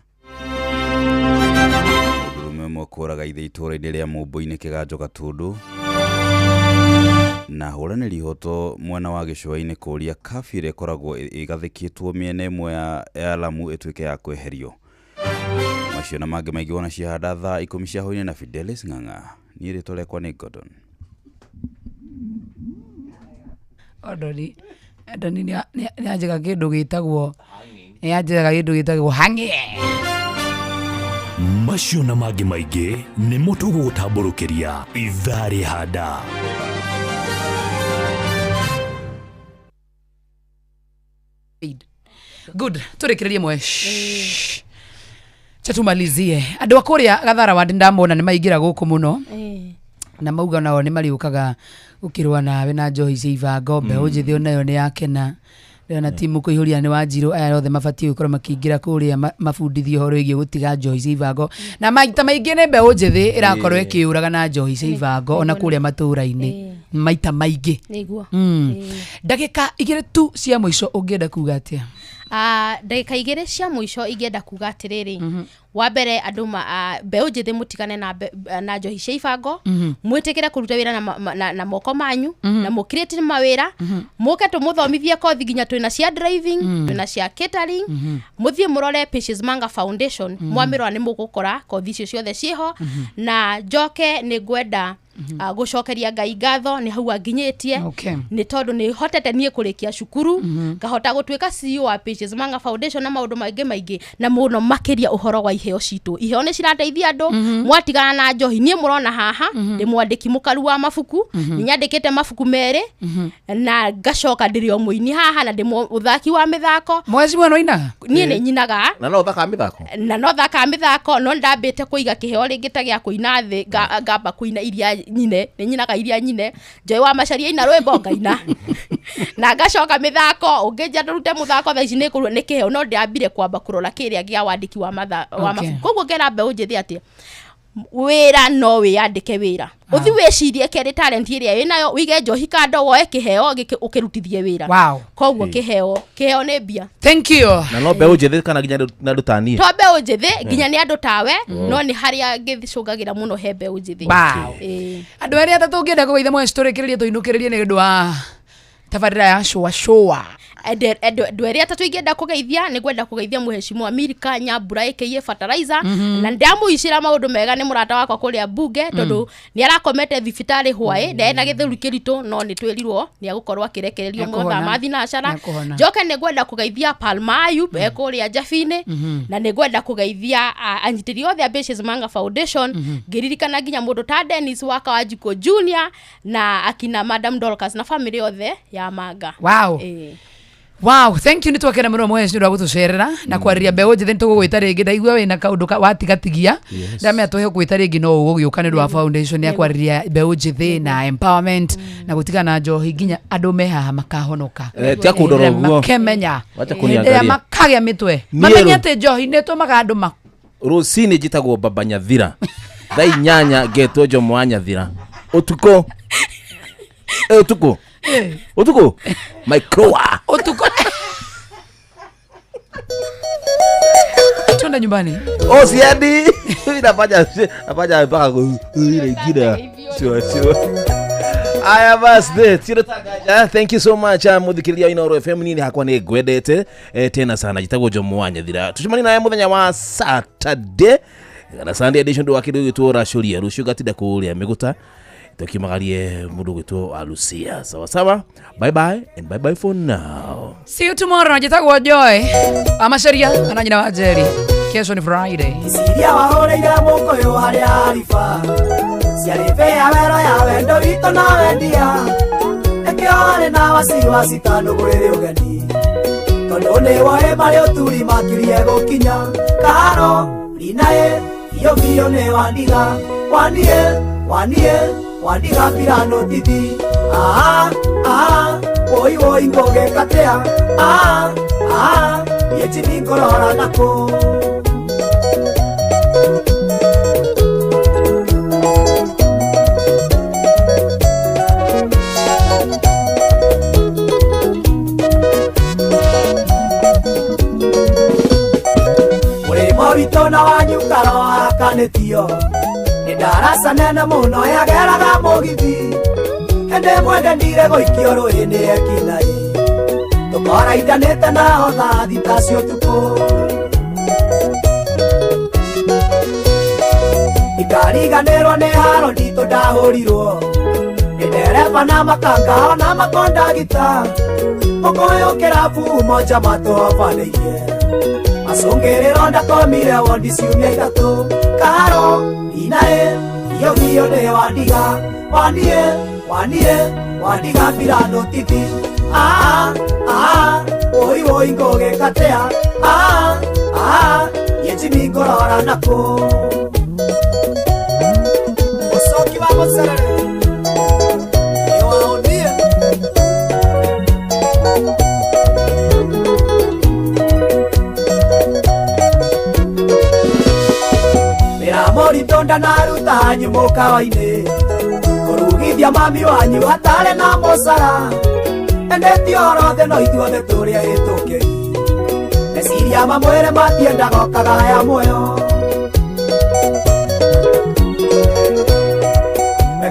Mũndũrũme ũmwe kũraga ithe itũũra-inĩ rĩa Mũmbũi-inĩ Kĩganjo Gatundu. Na hũranĩri ihoto mwena wa gĩcũa-inĩ kũria kabi ĩrĩa ĩkoragwo ĩgathĩkĩtwo mĩena ĩmwe ya Lamu ĩtuĩke ya kweherio. Macio na mangĩ maingĩ wona ciahanda thaa 10 cia hwaĩ-inĩ na Fidelis Ng'ang'a. Niĩ rĩtwa rĩakwa nĩ Gordon. Adoni nĩ anjega kĩndũ gĩtagwo hang'e. Macio na mangĩ maingĩ nĩ mũtũgũtambũrũkĩria ithaa rĩhanda. Good, turekererie mwe. Chatumalizie. Andũ akũrĩa Gathara wandi ndamona nĩ maingĩra gũkũ mũno. Na mauga nao nĩ mariũkaga gũkĩrũa nawe na njohi cia Ivango. Mbeũ njĩthĩ onayo nĩ yakena. Na timu kũihũria nĩ Wanjiru aya othe mabatie gũkorwo makĩingĩra kũrĩa mabundithio horo ĩgiĩ gũtiga njohi cia Ivango. Na maita maingĩ nĩ mbeũ njĩthĩ ĩrakorwo ĩkĩũraga na njohi cia Ivango ona kũrĩa matũũra-inĩ. Maita maingĩ. Nĩguo. Ndagĩka 2 tu cia mũico ũngĩenda kuga atĩa? Ndagĩka 2 cia mũico ingĩenda kuga atĩrĩrĩ. Wa mbere andũ mbeũ njĩthĩ mũtigane na njohi cia Ivango. Mwĩtĩkĩre kũruta wĩra na moko manyu na mũkirĩte mawĩra. Mũke tũmũthomithie kothi nginya twĩna cia driving, twĩna cia catering. Mũthiĩ mũrore Patience Manga Foundation. Mwamĩrora nĩ mũgũkora kothi icio ciothe ciĩho. Na njoke nĩ ngwenda gũcokeria Ngai ngatho nĩ hau anginyĩtie. Nĩ tondũ nĩ hotete niĩ kũrĩkia cukuru. Ngahota gũtuĩka CEO wa Patience Manga Foundation na maũndũ maingĩ na mũno makĩria ũhoro wa iheo citũ. Iheo nĩ cirateithia andũ. Mwatigana na njohi niĩ mũrona haha ndĩ mwandĩki mũkaru wa mabuku. Nĩnyandĩkĩte mabuku merĩ na ngacoka ndĩrĩ o mũini haha na ndĩ mũthaki wa mĩthako. Mwezi mwana oinaga? Niĩ nĩ nyinaga. Na no thaka mĩthako? Na no thaka mĩthako no ndambĩte kũiga kĩheo rĩngĩ ta gĩa kũina thĩ ngamba kũina iria nyine nĩ nyinaga iria nyine Njoĩ wa Macharia ina rwĩmbo ngaina na ngacoka mĩthako ũngĩnja ndũrute mũthako thaa ici nĩ kĩheo no ndĩambire kwamba kũrora kĩrĩa gĩa wandĩki wa mabuku. Koguo ngera mbeũ njĩthĩ atĩ wĩra no wĩyandĩke wĩra. Ũthi wĩcirie kĩrĩ talent ĩrĩa wĩnayo wĩige njohi kando woe kĩheo ũkĩrutithie wĩra. Koguo kĩheo nĩ mbia. Thank you. Na no mbeũ njĩthĩ kana nginya na andũ ta niĩ? To mbeũ njĩthĩ nginya nĩ andũ tawe no nĩ harĩa ngĩcũngagĩra mũno he mbeũ njĩthĩ. Andũ arĩa atatũ ngĩenda kũgeitha mwe tũrekererie tũinũkĩrĩrie nĩ ũndũ wa tabarĩra ya showa. Andũ arĩa atatũ ingĩenda kũgeithia nĩ gwenda kũgeithia Mheshimiwa Milka Nyambura aka Fertilizer. Na ndamũicira maũndũ mega nĩ mũrata wakwa kũrĩa bunge tondũ nĩ arakomete thibitarĩ hwaĩ na ena gĩthũri kĩritũ no nĩ twĩrirwo nĩ agũkorwo akĩrekererio motha ma thinacara. Njoke nĩ gwenda kũgeithia Palma Ayub kũrĩa Njabi-inĩ na nĩ gwenda kũgeithia anyitĩri othe a Patience Manga Foundation. Ngĩririkana nginya mũndũ ta Dennis Waka wa Jiko Junior na akina Madam Dorcas na family othe ya Manga. Wow, thank you nĩ twakena mũno mwezi nĩ gũtũcerera na kwarĩria mbeũ njĩthĩ tũgũgwĩta rĩngĩ ndaigua wĩna kaũndũ watigatigia ndamenya tũhe gwĩta rĩngĩ no ũgũgĩũka nĩ ũndũ wa foundation ya kwarĩria mbeũ njĩthĩ na empowerment na gũtigana njohi nginya andũ mehaha makahonoka tia kũndora ũguo makemenya makagĩa mĩtwe mamenya atĩ njohi nĩ tũmaga andũ rũcinĩ njĩtagwo Baba Nyathira thaa 8 ngetwo Jomo wa Nyathira ũtukũ Microa Otuko Tuenda nyumbani. Siadi Nafanya mpaka kuingida Sure Aya basi thank you so much muthikiria Inooro FM nini hakwa ni gwendete tena sana jitagwo Jomo wa Nyathira tucemani naye muthenya wa Saturday na Sunday edition wa kidogo gitwo Shuria rucio gatida kuria miguta tukimagarie mundu gwitwo Alucia sawa bye bye and bye bye for now. See you tomorrow. Jitagwo Joy Amacharia ananyina wa Jerry. Kesho ni Friday. Isiria wahoreire moko yo haria arifa siarife ya wero ya wendo wito na wendia ekiore na wasiwasi tano gurire ugeni tondo ni woe mari uturi makirie gukinya karo rinae iyo ne wandiga wandiga pirano titi oi ngoge katea yetini korora nako kanetio ni darasa nene muno yageraga mugithi ende mwende ndire goikio ruini ekinai tukora itanete nao thaa thita cia ũtukũ ikariganĩrwo nĩ haro nditũ ndahũrirwo nĩ ndereba na makanga ona makondagita mũkũyũ kĩrabu moja matũhobanĩirie macũngĩrĩro ndakomire wondi ciumia ithatũ karo inaĩ iyo biũ nĩ wandiga mbirano tithi woi ngũgĩkatea yejimi ngorora nakũ ũcoki wa mũcerere nĩwaonie mĩramũritũ ndanaruta nyumũka wainĩ kũrugithia mami wanyu hatarĩ na mũcara endeti orothe no ithuothe tũrĩa ĩtũkĩri meciria mamwĩre matiendaga okagaya muoyo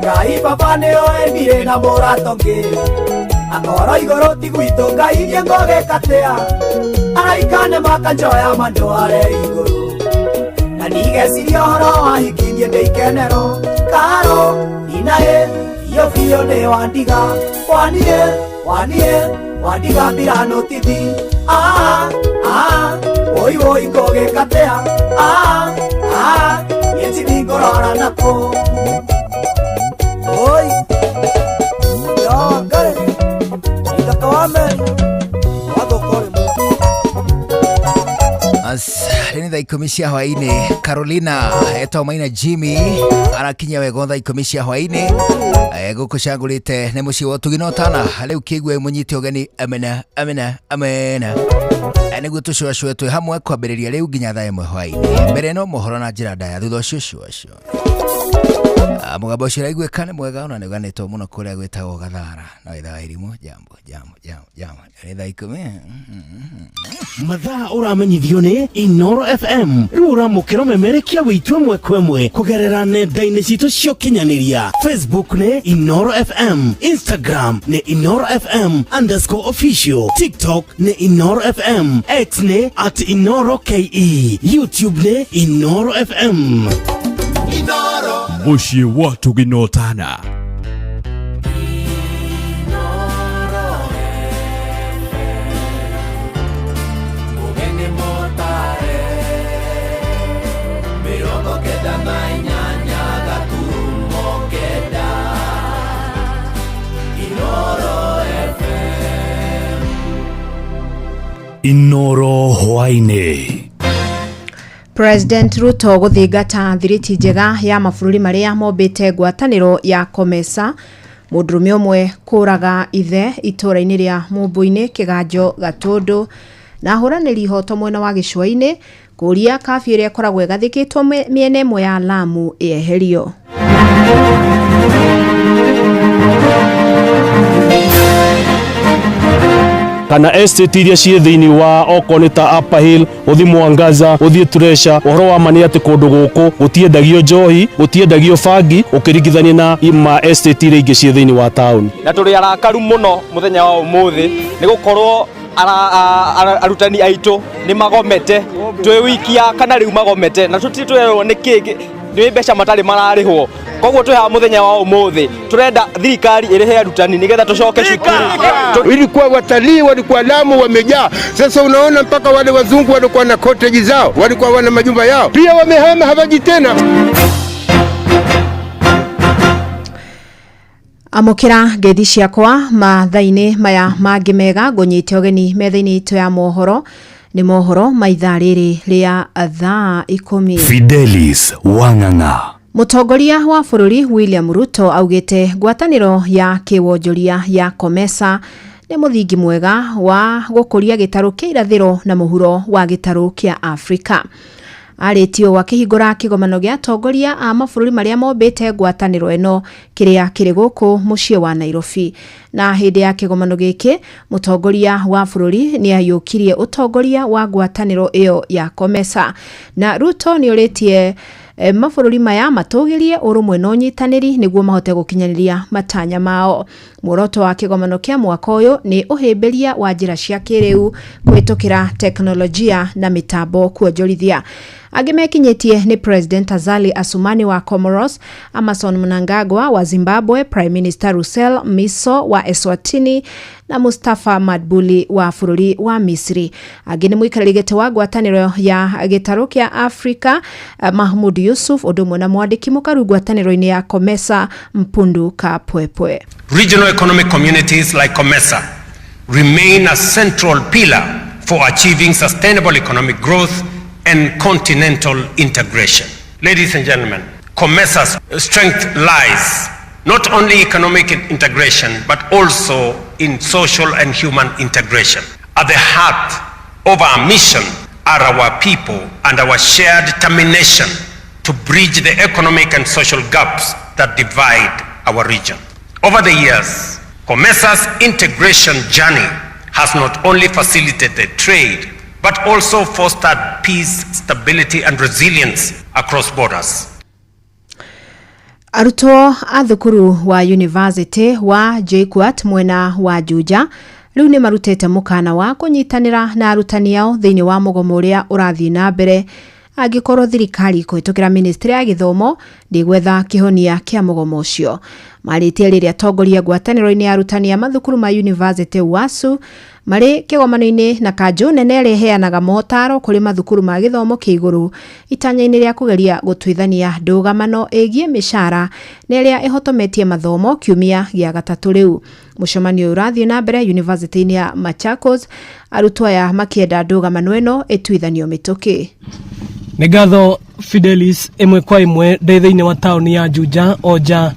Ngai baba nĩoĩ ndirĩ na mũratongĩ akoro igũrũ ti gwitũ Ngai niĩ ngũgĩkatea araikane makanjoya mandware igũrũ na ndigeciria ũhoro wa hiki niĩ ndĩikenero karo inaĩ iyo biũ nĩ wandiga mbirano tithi woi ngũgĩkatea yetimi ngorora nakũ oi yongare itakawame wadokore rĩnĩ thaa 10 cia hwaĩ-inĩ Carolina etwa maina Jimmy arakinya wega thaa 10 cia hwaĩ-inĩ gũkũ cangũrĩte nĩ mũciĩ wa ũtugi na ũtana rĩu kĩigua mũnyite ũgeni amena nĩguo tũcũacũe twĩ hamwe kwambĩrĩria rĩu nginya thaa 1 hwaĩ-inĩ mbere no mohoro na njĩra ndaya thutha ũcio cũacio mũgambo ũcio ũraiguĩka nĩ mwega ona nĩũganĩtwo mũno kũrĩa gwĩtagwo Gathara no ithaa irimũ jambo nĩ thaa 10 mathaa ũramenyithio nĩ Inoro FM rĩu ũramũkĩra memerekia wĩitũ ĩmwe kwa ĩmwe kũgerera nenda-inĩ citũ cia ũkinyanĩria Facebook nĩ Inoro FM, Instagram nĩ Inoro FM_official, TikTok nĩ Inoro FM, X nĩ @InoroKE, YouTube nĩ Inoro FM. Mũciĩ wa ũtugi na ũtana. Inoro hwainĩ. President Ruto gũthingata thiriti njega ya mabũrũri marĩa mombĩte ngwatanĩro ya COMESA mũndũrũme ũmwe kũraga ithe itũra-inĩ rĩa Mũmbũi-inĩ Kĩganjo Gatũndũ na ahũranĩri ihoto mwena wa gĩcũa-inĩ kũria kabiũ ĩrĩa ĩkoragwo ĩgathĩkĩtwo mĩena ĩmwe ya Lamu ĩeherio. kana estate iria ciĩ thĩinĩ wa okorwo nĩ ta Upper Hill, ũthi Mwangaza, ũthi Turesha, ũhoro wa mani atĩ kũndũ gũkũ gũtiendagio njohi, gũtiendagio bangi ũkĩringithania na ma estate iria ingĩ ciĩ thĩinĩ wa town. Na tũrĩ arakaru mũno mũthenya wa ũmũthĩ nĩ gũkorwo arutani aitũ nĩ magomete twĩ wikia kana rĩu magomete na tũtitwĩrwo nĩ kĩĩ nĩ mbeca matarĩ mararĩhwo. Koguo twĩ ha mũthenya wa ũmũthĩ turenda thirikari ĩrĩhe arutani nigetha tucoke shukuru. Ilikuwa watalii walikuwa Lamu wamejaa. Sasa unaona mpaka wale wazungu walikuwa na cottage zao, walikuwa wana majumba yao. Pia wamehama hawaji tena. Amukira ngeithi ciakwa mathaa-inĩ maya mangĩ mega ngũnyite ũgeni metha-inĩ itũ ya mohoro nĩ mohoro maithaa rĩrĩ rĩa thaa 10. Fidelis Wang'ang'a. Mũtongoria wa bũrũri William Ruto augĩte ngwatanĩro ya kĩwonjoria ya COMESA nĩ mũthingi mwega wa gũkũria gĩtarũ kĩa irathĩro na mũhuro wa gĩtarũ kĩa Afrika. Arĩtio wa kĩhingũra kĩgomano gĩa atongoria a mabũrũri marĩa mombĩte ngwatanĩro ĩno kĩrĩa kĩrĩ gũkũ mũciĩ wa Nairobi. Na hĩndĩ ya kĩgomano gĩkĩ mũtongoria wa bũrũri nĩ ayũkirie ũtongoria wa ngwatanĩro ĩyo ya COMESA. Na Ruto nĩ ũrĩtie mabũrũri maya matũgĩrie ũrũmwe na ũnyitanĩri nĩguo mahote gũkinyanĩria matanya mao. Muoroto wa kĩgomano kĩa mwaka ũyũ nĩ ũhĩmbĩria wa njĩra cia kĩrĩu kũhĩtũkĩra teknolojia na mĩtambo kuonjorithia. Angĩ mekinyĩtie nĩ President Azali Assoumani wa Comoros, Emmerson Mnangagwa wa Zimbabwe, Prime Minister Russell Miso wa Eswatini na Mustafa Madbuli wa bũrũri wa Misri. Angĩ nĩ mũikarĩri gĩtĩ wa ngwatanĩro ya gĩtarũ kĩa Afrika Mahmoud Yusuf, ũndũ ũmwe na mwandĩki mũkaru ngwatanĩro-inĩ ya COMESA Mpundu Kapwepwe. Regional economic communities like COMESA remain a central pillar for achieving sustainable economic growth and continental integration. Ladies and gentlemen, COMESA's strength lies not only economic integration but also in social and human integration. At the heart of our mission are our people and our shared determination to bridge the economic and social gaps that divide our region. Over the years, COMESA's integration journey has not only facilitated trade but also fostered peace, stability and resilience across borders. Arutwo a thukuru wa University wa JKUAT mwena wa Juja rĩu nĩ marutĩte mũkana wa kũnyitanĩra na arutani ao thĩinĩ wa mũgomo ũrĩa ũrathiĩ na mbere angĩkorwo thirikari kũhĩtũkĩra Ministry ya Gĩthomo ndĩgwetha kĩhonia kĩa mũgomo ũcio. Marĩtie rĩrĩa atongoria ngwatanĩro-inĩ ya arutani a mathukuru ma University WASU marĩ kĩgomano-inĩ na kanjũ nene ĩrĩa ĩheanaga motaro kũrĩ mathukuru ma gĩthomo kĩa igũrũ itanya-inĩ rĩa kũgeria gũtuithania ndũgamano ĩgiĩ mĩcara na ĩrĩa ĩhotometie mathomo kiumia gĩa gatatũ rĩu. Mũcemanio ũrathiĩ na mbere University-inĩ ya Machakos, arutwo aya makĩenda ndũgamano ĩno ĩtuithanio mĩtũkĩ. Nĩ ngatho Fidelis ĩmwe kwa ĩmwe thĩinĩ wa taũni ya Juja oja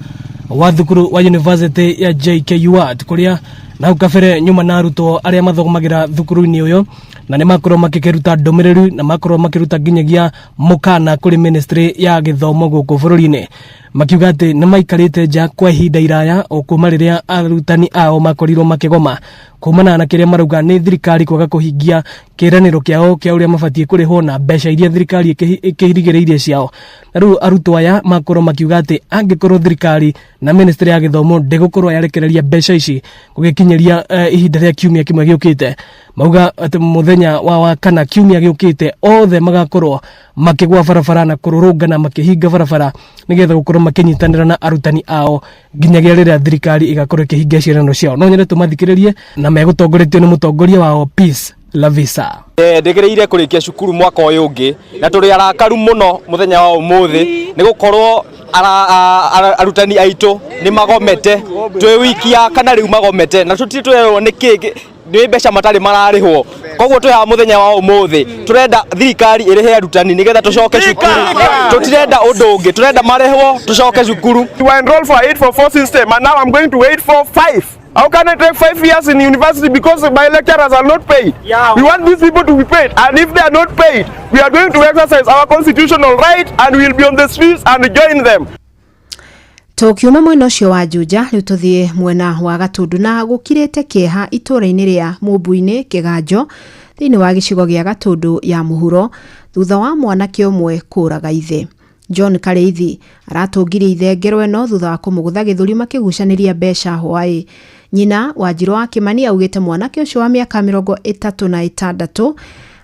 wa thukuru wa University ya JKUAT kũrĩa na ukafere nyuma na arutwo arĩa mathomagira thukuru-inĩ ũyũ na nĩ makorwo makĩruta ndũmĩrĩri na makorwo makĩruta nginyagia mũkana kũrĩ Ministry ya Gĩthomo gũkũ bũrũri-inĩ, makiuga atĩ nĩ maikarĩte nja kwa ihinda iraya o kuma rĩrĩa arutani ao makorirwo makĩgoma kumana na kĩrĩa marauga nĩ thirikari kwaga kũhingia kĩranĩro kĩao kĩa ũrĩa mabatiĩ kũrĩhwo na mbeca iria thirikari ĩkĩhirigĩrĩirie ciao. Na rĩu arutwo aya makorwo makiuga atĩ angĩkorwo thirikari na Ministry ya Gĩthomo ndĩgũkorwo yarekereria mbeca ici gũgĩkinyeria ihinda rĩa kiumia kĩmwe gĩũkĩte, mauga atĩ mũthenya wa kana kiumia gĩũkĩte othe magakorwo makĩgwa barabara na kũrũrũngana makĩhinga barabara nĩgetha gũkorwo makĩnyitanĩra na arutani ao nginyagia rĩrĩa thirikari ĩgakorwo ĩkĩhingia ciĩranĩro ciao. No nyende tũmathikĩrĩrie na megũtongoretio nĩ mũtongoria wao Peace Lavisa. Ndegereire kũrĩkia cukuru mwaka ũyũ ũngĩ na tũrĩ arakaru mũno mũthenya wa ũmũthĩ nĩ gũkorwo arutani aitũ nĩ magomete twĩ wikia kana rĩu magomete na tũtitwĩrwo nĩkĩ nĩ mbeca matarĩ mararĩhwo. Koguo twĩ mũthenya wa ũmũthĩ turenda thirikari ĩrĩhe arutani nĩgetha tũcoke cukuru, tũtirenda ũndũ ũngĩ, turenda marĩhwo tũcoke cukuru. You enroll for 844 system and now I'm going to 845. How can I take 5 years in university because my lecturers are not paid? Yeah. We want these people to be paid, and if they are not paid, we are going to exercise our constitutional right and we will be on the streets and join them. Tokiuma mwena ũcio wa Juja rĩu tũthiĩ mwena wa Gatundu na gũkirĩte kĩeha itũra-inĩ rĩa Mũmbu-inĩ Kĩganjo thĩinĩ wa gĩcigo gĩa Gatundu ya mũhuro thutha wa mwanake ũmwe kũraga ithe. John Kareithi aratũngirie ithe ngero ĩno thutha wa kũmũgũtha gĩthũri makĩgucanĩria mbeca hwaĩ. Nyina Wanjirũ wa Kĩmani augĩte mwanake ũcio wa mĩaka 36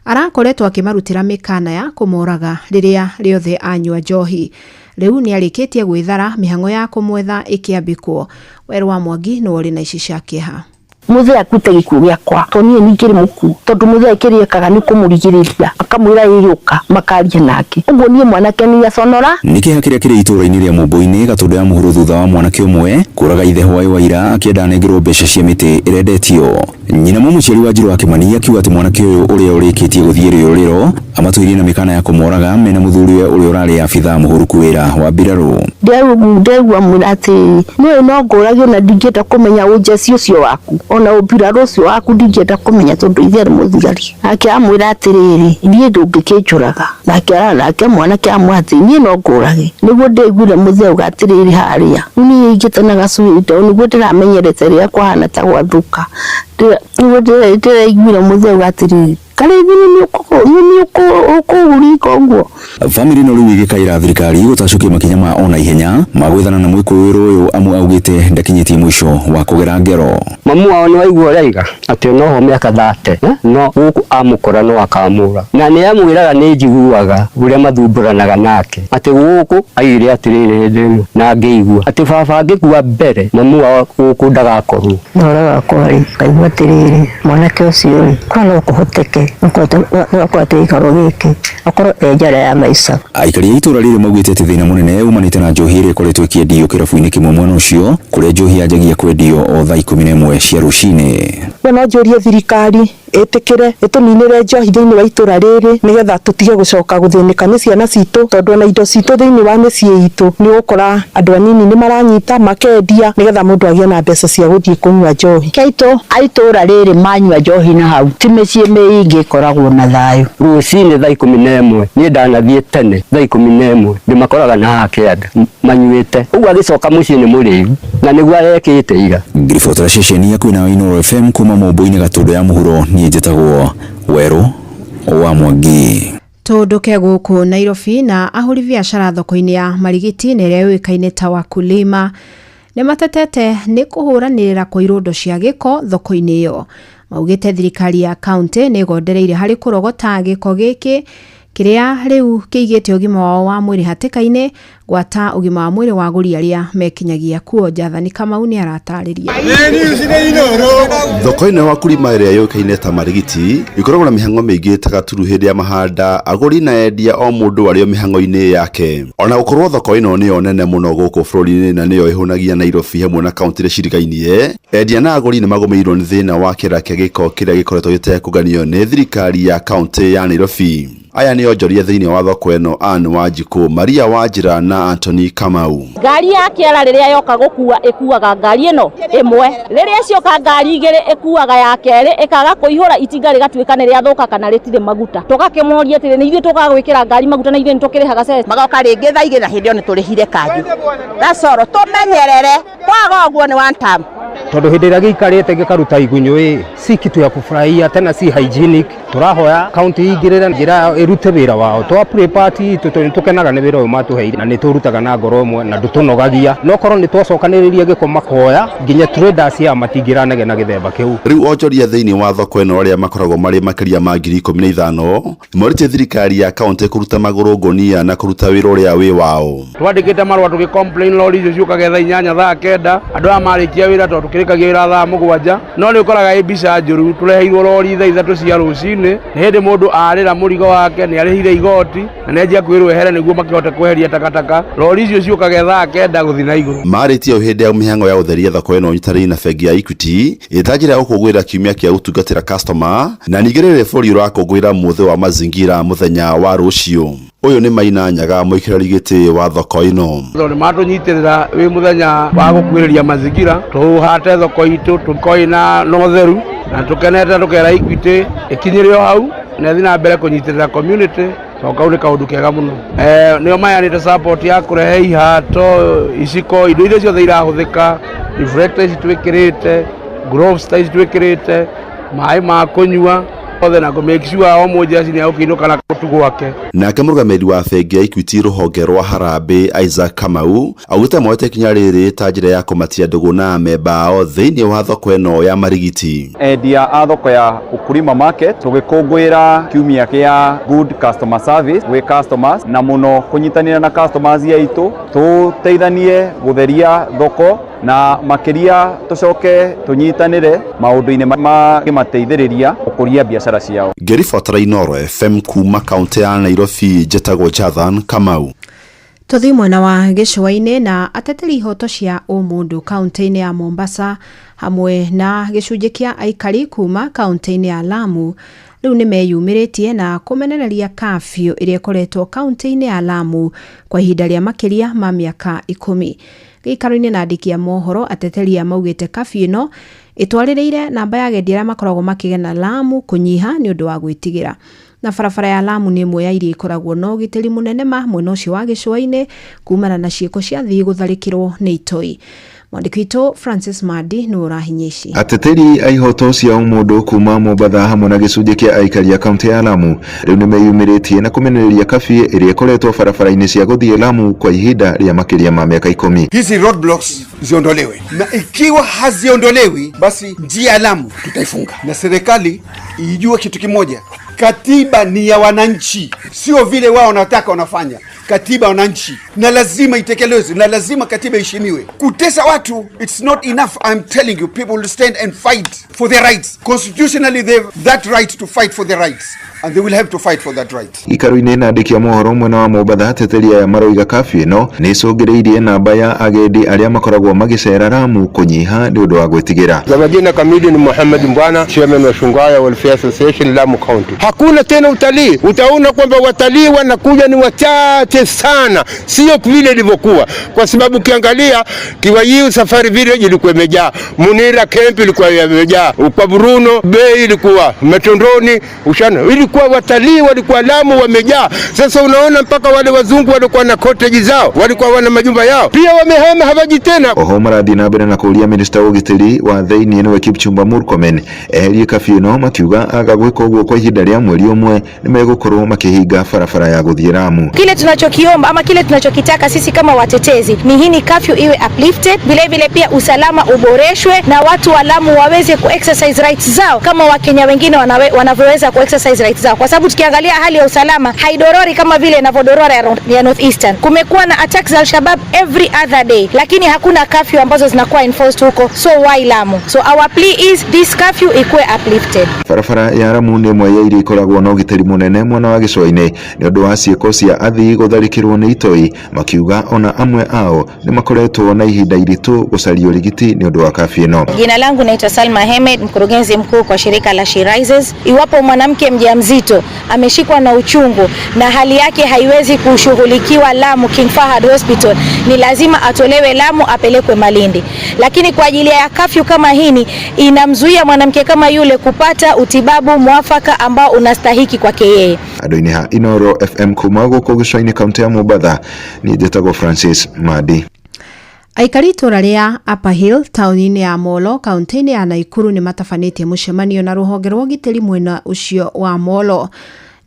arakoretwo akĩmarutĩra mĩkana ya kũmoraga rĩrĩa rĩothe anyua njohi. Rĩu nĩ arĩkĩtie gwĩthara mĩhang'o ya kũmwetha ĩkĩambĩkwo. Werũ wa Mwangi nĩ wori na ici cia kĩeha. Muthe akute gikuo gĩakwa tonĩ ni kĩrĩ muku tondu muthe akĩrĩekaga nĩ kũmũrigĩrĩria akamwĩra yĩrũka makaria nake. Ũguo niĩ mwanake nĩ aconora nĩ kĩeha kĩrĩa kĩrĩ itũra-inĩ rĩa Mũmbu-inĩ Gatundu ya mũhuro thutha wa mwanake ũmwe kũraga ithe hwaĩ wa ira akĩenda anengerwo mbeca cia mĩtĩ ĩrendetio. Nyina mũciari wa Wanjirũ wa Kĩmani akiuga atĩ mwanake ũyũ ũrĩa ũrĩkĩtie gũthiĩ rĩũrĩro amatũirie na mĩkana ya kũmoraga mena mũthuriwe ũrĩa ũrarĩ abithaa mũhũrũku wĩra wa mbirarũ. Ndegwa mwĩra atĩ niĩ no ngũragio na ndingĩenda kũmenya ũnjeci ũcio waku ona ũmbirarũ ũcio waku ndingĩenda kũmenya tondũ ithe arĩ mũthigari. Nake amwĩra atĩrĩrĩ niĩ ndũngĩkĩnjũraga nake ararake mwanake amwĩra atĩ niĩ no ngũrage nĩguo ndĩiguire mũthee auga atĩrĩrĩ harĩa niĩ ingĩte na gacuĩrĩ nĩguo ndĩramenyerete rĩrĩa kwahana ta gwathũka nĩguo ndĩraiguire mũthee auga atĩrĩrĩ kare ni uko nguo family no riu igikaira thirikari gutacukia makinya ma ona ihenya magwithana na mwikuiro uyu amwe augite ndakinyitie mwisho wa kugera ngero. Mamu wao ni waigua raiga ati no ho miaka 30 no guku amukora no akamura na ni amwiraga ni njiguaga uria mathumburanaga nake ati guku aire atirire ndenu na ngeigua ati baba ngikua mbere mamu wao guku ndagakorwo noraga kwari kaigua atirire mwanake ucio kana kuhoteke nokwate ikaro giki akoro ejara ya maisha. Aikari a itura riri maugite ati thina munene umanite na njohi iri ikoretwo ikiendio kirabu-ini kimwe mwena ucio kuria njohi yanjagia kwendio o thaa 11 cia rucini. No njurie thirikari etikire ituninire njohi thiini wa itura riri nigetha tutige gucoka guthinika ni ciana citu tondu na indo citu thiini wa micii itu ni gukora andu anini ni maranyita makendia nigetha mundu agie na mbeca cia guthii kunywa njohi. Kaito aitura riri manywa njohi na hau ti micii miingi koragwo na thayu. Rucini thaa 11 ni ndanathie tene thaa 11 ndimakoraga na hakenda manyuite ugu agicoka mucii ni muriu na niguo arekite iga. Ngiribotera ceceni ya Kwina Inooro FM kuma Mombo-ini Gatundu ya muhuro ni njitagwo Weru wa Mwangi. Tuduke guku Nairobi na ahuri biashara thoko-ini ya Marigiti nere yuikaine ta Wakulima ne matetete ni kuhuranirira kwa irondo cia giko thoko-ini iyo. Maugite thirikari ya county ni gondereire hari kurogota giko giki kiria riu kiigite ugima wao wa mwiri hatikaine gwata ugima wa mwiri wa guri aria mekinyagia kuo. Jathani Kamau ni aratariria thoko-ini ya Wakulima iria yuikaine ta Marigiti ikoragwo na mihango miingi ta gaturu hindi ya mahanda aguri na endia o mundu ario mihango-ini yake. Ona gukorwo thoko ino niyo nene muno guku bururi-ini na niyo ihunagia Nairobi hamwe na county cirigainie, endia na aguri ni magomeirwo ni thina wa kira kia giko kiria gikoretwo gitekuganio ni thirikari ya county ya Nairobi. Aya ni onjoria thiini wa thoko eno Anne Wanjiku, Maria Wanjira na Anthony Kamau. Ngari ya kiara riria yoka gukua ikuaga ngari eno imwe, riria cioka ngari igiri ikuaga ya keri ikaga kuihura itinga rigatuika ni riathuka kana ritire maguta. Tugakemoria atiri ni ithuĩ tugagwikira ngari maguta na ithuĩ nitũkirihaga ceci magoka ringi thaa igĩrĩ hindi yo niturihire kanju gacoro tumenyerere kwaga ũguo ni one time tondu hindi ria giikarite gikaruta igunyũ si kitu ya kufurahia tena si hygienic. Turahoya county igirira njira irute wira wao twa pre party tukenaga ni wira uyu matuheire na niturutaga na ngoro imwe na ndutunogagia no korwo ni twacokaniriria giko makoya nginya traders ya matingiranege na githemba kiu. Riu onjoria thiini wa thoko eno aria makoragwo mari makiria ma 15,000 morite thirikari ya county kuruta maguru ngonia na kuruta wira uria wi wao. Twandikite marwa tugicomplain lori icio ciukaga thaa 8 thaa 9 andu a marikia wira tondu tukirikagia wira thaa 7 no ni ukoraga ibisa njuru tureheirwo lori thaa 3 cia rucini ni hindi mundu arira murigo wake ni arihire igoti na nenjia kwirwo ehere niguo makihote kweheria takataka lori icio ciukaga thaa 9 guthi na iguru. Maritie uhinde ya mihango ya utheria thoko eno nyitarĩ na bengi ya Equity itajira ukugwira kiumia kia utungatira customer na nigirire bũrũri urakũngũĩra muthi wa mazingira muthenya wa rucio. Uyu ni Maina Nyaga mwikirari giti wa thoko ino. Ni matunyitirira wi muthenya wa gukwiriria mazingira tuhate thoko itu tukoina no theru na tukenete tukera Equity ikinyirio hau na thina mbere kunyitirira community toka uri kaundu kega muno. Nio mayanite support ya kurehe ihato iciko indo iria ciothe irahuthika reflectors twikirite gloves twikirite mai ma kunyua othe na make sure o moja ni aukinuka na kutugo wake. Nake murugamiri wa bengi ya Equity ruhonge rwa Harambee Isaac Kamau augite moete kinya riri ta njira ya kumatia ndugu na memba o thiini wa thoko eno ya Marigiti. Endia a thoko ya Ukulima Market tugikungwira kiumia kia good customer service we customers na muno kunyitanira na customers yaitu tuteithanie gutheria thoko na makiria tucoke tunyitanire maundu-ini magimateithiriria ukuria biashara ciao. Ngiribotera Inooro FM kuma kaunti ya Nairobi, njĩtagwo Jathan Kamau. Tuthi mwena wa gĩcũa-inĩ na ateteri ihoto cia ũmũndũ kaunti-inĩ ya Mombasa hamwe na gĩcunjĩ kĩa aikari kuma kaunti-inĩ ya Lamu riu ni meyumĩrĩtie na kũmenereria kafyu ĩrĩa ĩkoretwo kaunti-inĩ ya Lamu kwa ihinda rĩa makĩria ma mĩaka 10. Gĩikaro-inĩ na andĩki a mohoro ateteria maugĩte kafyu ĩno ĩtwarĩrĩire namba ya agendi arĩa makoragwo makĩgena Lamu kũnyiha nĩ ũndũ wa gwĩtigĩra. Na barabara ya Lamu nĩ ĩmwe ya iria ikoragwo na ũgitĩri mũnene mwena ũcio wa gĩcũa-inĩ kumana na ciĩko cia thii gũtharĩkĩrwo nĩ itoi. Mwandiki witũ Francis Madi nĩ ũrahinyĩci. Ateteri aihoto cia ũmũndũ kuma Mombatha hamwe na gĩcunjĩ kĩa aikari a kaunti ya Lamu rĩu nĩ meyumĩrĩtie na kũmenereria kabi ĩrĩa ĩkoretwo barabara-inĩ cia gũthiĩ Lamu kwa ihinda rĩa makĩria ma miaka 10. Hizi roadblocks ziondolewe, na ikiwa haziondolewi basi njia ya Lamu tutaifunga, na serikali ijue kitu kimoja, katiba ni ya wananchi, sio vile wao wanataka wanafanya. Katiba wananchi na lazima itekelezwe, na lazima katiba iheshimiwe. Kutesa watu, it's not enough. I'm telling you, people will stand and fight for their rights. Constitutionally they have that right to fight for their rights, and they will have to fight for that right. Ikaru-inĩ na andĩki a mohoro mwena wa Mombatha, ateteri aya maroiga kabi ĩno nĩ icũngĩrĩirie namba ya agendi arĩa makoragwo magĩcera Lamu kũnyiha nĩ ũndũ wa gwĩtigĩra. Za majina kamili ni Muhammad Mbwana, chairman wa Shungaya Welfare Association Lamu County. Hakuna tena utalii. Utaona kwamba watalii wanakuja ni wachache sana, sio vile ilivyokuwa, kwa sababu ukiangalia Kiwayiu Safari Village ilikuwa imejaa, Munira Camp ilikuwa imejaa, kwa Bruno Bay ilikuwa, Metondoni Ushana ilikuwa, watalii walikuwa Lamu wamejaa. Sasa unaona mpaka wale wazungu walikuwa na cottage zao, walikuwa wana majumba yao, pia wamehama hawaji tena. Oho marathi na mbere na kũria minista wa ũgitĩri wa thĩinĩ nĩwe Kipchumba Murkomen eherie kabi ĩno, makiuga agagwĩka ũguo kwa ihinda rĩa mweri ũmwe nĩ megũkorwo makĩhinga barabara ya gũthiĩ Lamu. Kile tunachokiomba ama kile tunachokitaka sisi kama watetezi ni hii curfew iwe uplifted, vile pia usalama uboreshwe na watu wa Lamu waweze ku-exercise rights zao kama Wakenya wengine wanavyoweza ku-exercise rights zao, kwa sababu tukiangalia hali ya usalama haidorori kama vile inavyodorora ya Northeastern. Kumekuwa na attacks za Al-Shabaab every other day, lakini hakuna curfew ambazo zinakuwa enforced huko, so why Lamu? So our plea is this curfew ikuwe uplifted. Barabara ya Lamu nĩ ĩmwe ya iria ikoragwo na ũgitĩri mũnene mwena wa gĩcũa-inĩ nĩ ũndũ wa ciĩko cia athii gũtharĩkĩrwo nĩ itoi, makiuga ona amwe ao nĩ makoretwo na ihinda iritũ gũcaria ũrigiti nĩ ũndũ wa kabi ĩno. Jina langu naitwa Salma Ahmed, mkurugenzi mkuu kwa shirika la She Rises. Iwapo mwanamke mjamzito ameshikwa na uchungu na hali yake haiwezi kushughulikiwa Lamu King Fahad Hospital, ni lazima atolewe Lamu apelekwe Malindi. Lakini kwa ajili ya kafyu kama hii inamzuia mwanamke kama yule kupata utibabu mwafaka ambao unastahiki kwake yeye. Andũ-inĩ ha Inoro FM kuma gũkũ gĩcũa-inĩ kaunti ya Mombatha, niĩ njĩtagwo Francis Madi. Aikari itũra rĩa Upper Hill taũni-inĩ ya Molo kaunti-inĩ ya Naikuru nĩ matabanĩtie mũcemanio na rũhonge rwa ũgitĩri mwena ũcio wa Molo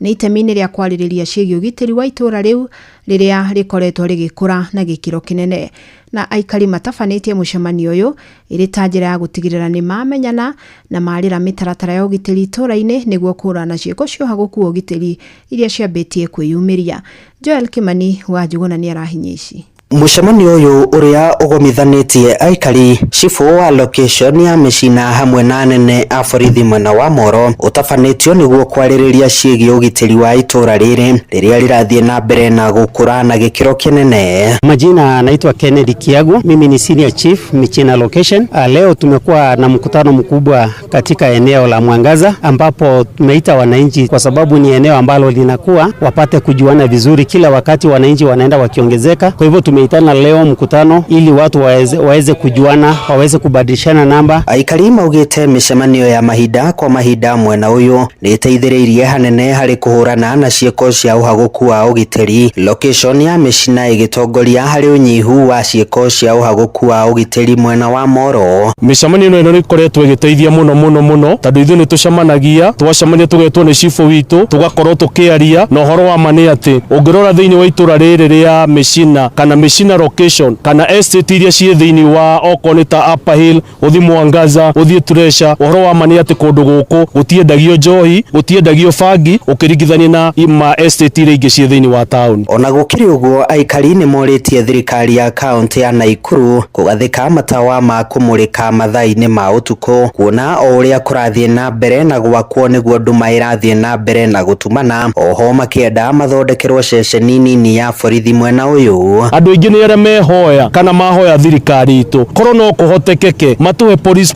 nĩ itemi-inĩ rĩa kwarĩrĩria ciĩgiĩ ũgitĩri wa itũra rĩu rĩrĩa rĩkoretwo rĩgĩkũra na gĩkĩro kĩnene, na aikari matabanĩtie mũcemanio ũyũ ĩrĩ ta njĩra ya gũtigĩrĩra nĩ mamenyana na marĩra mĩtaratara ya ũgitĩri itũra-inĩ nĩguo kũrana ciĩko cia ũhagũku wa ũgitĩri iria ciambĩtie kwĩyumĩria. Joel Kimani wa Njuguna nĩ arahinya ici. Mũcemanio ũyũ ũrĩa ũgomithanĩtie aikari, cifu wa location ya Mĩcina hamwe na anene a borithi mwena wa Moro ũtabanĩtio nĩguo kwarĩrĩria ciĩgiĩ ũgitĩri wa itũra rĩrĩ rĩrĩa rĩrathiĩ na mbere na gũkũra na gĩkĩro kĩnene. Majina naitwa Kennedy Kiagu, mimi ni senior chief Mĩcina location. Leo tumekuwa na mkutano mkubwa katika eneo la Mwangaza ambapo tumeita wananchi kwa sababu ni eneo ambalo linakuwa wapate kujuana vizuri, kila wakati wananchi wanaenda wakiongezeka. Kwa hivyo tumeitana leo mkutano ili watu waweze kujuana, waweze kubadilishana namba. Aikari maugĩte mĩcemanio ya mahinda kwa mahinda mwena ũyũ nĩ ĩteithĩrĩirie hanene harĩ kũhũrana na ciĩko cia ũhagũku wa ũgitĩri. Location ya Mĩcina ĩgĩtongoria harĩ ũnyihu wa ciĩko cia ũhagũku wa ũgitĩri mwena wa Moro. Mĩcemanio ĩno nĩ ĩkoretwo ĩgĩteithia mũno tondũ ithuĩ nĩ tũcemanagia, twacemania tũgetwo nĩ cifu witũ, tugakorwo tũkĩaria na ũhoro wa ma nĩ atĩ ũngĩrora thĩinĩ wa itũra rĩrĩ rĩa Mĩcina kana Mĩcina location kana estate iria ciĩ thĩinĩ wa okorwo nĩ ta Upper Hill, ũthiĩ Mwangaza, ũthiĩ Turesha, ũhoro wa ma nĩ atĩ kũndũ gũkũ gũtiendagio njohi, gũtiendagio bangi ũkĩringithania na ma estate iria ingĩ ciĩ thĩinĩ wa taũni. Ona gũkĩrĩ ũguo, aikari nĩ morĩtie thirikari ya kaunti ya Naikuru kũgathĩka matawa ma kũmũrĩka mathaa-inĩ ma ũtukũ, kuona o ũrĩa kũrathiĩ na mbere na gwakwo nĩguo nduma ĩrathiĩ na mbere na gũtumana. Oho makĩenda mathondekerwo ceceni nini ya borithi mwena ũyũ. Andũ aingĩ nĩ arĩa mehoya kana mahoya thirikari itũ korwo no kũhotekeke matuhe police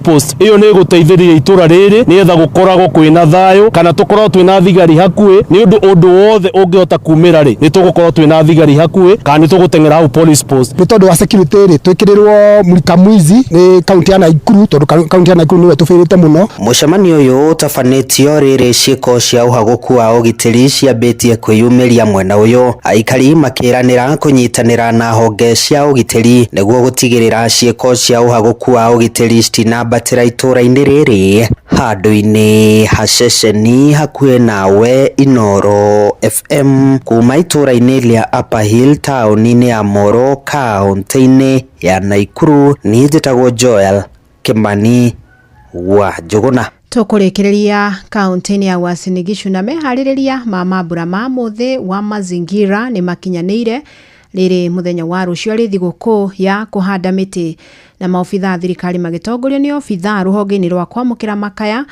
post, ĩyo nĩ gũteithĩrĩria itũra rĩrĩ nĩgetha gũkoragwo kwĩna thayũ, kana tũkorwo twĩna thigari hakuhĩ, nĩ ũndũ wothe ũngĩhota kumĩra rĩ nĩ tũgũkorwo twĩna thigari hakuhĩ kana nĩ tũgũteng'era hau police post. Nĩ tondũ wa security rĩ twĩkĩrĩrwo mulika mwizi nĩ kaunti ya Naikuru, tondũ kaunti ya Naikuru nĩwe tũbĩrĩte mũno. Mũcemanio ũyũ ũtabanĩtio rĩrĩ ciĩko cia ũhagũku wa ũgitĩri ciambĩtie kwĩyumĩria mwena ũyũ, aikari makĩranĩra makiuga kunyitanira na honge cia ugitiri niguo gutigirira cieko cia uhaguku wa ugitiri citinambatira itura-ini riri handu-ini haceceni hakuhe nawe Inoro FM kuma itura-ini ria Upper Hill tauni-ini ya Moro kaunti-ini ya Naikuru. Ni njitagwo Joel Kimani wa Njuguna. Tukurekereria kaunti-ini ya Uasin Gishu na mehaririria ma mambura ma muthe wa mazingira ni makinyanire riri muthenya wa rucio ri thiguku ya kuhanda miti na maofitha thirikari magitongorio ni ofitha ruhonge-ini rwa kwamukira makaya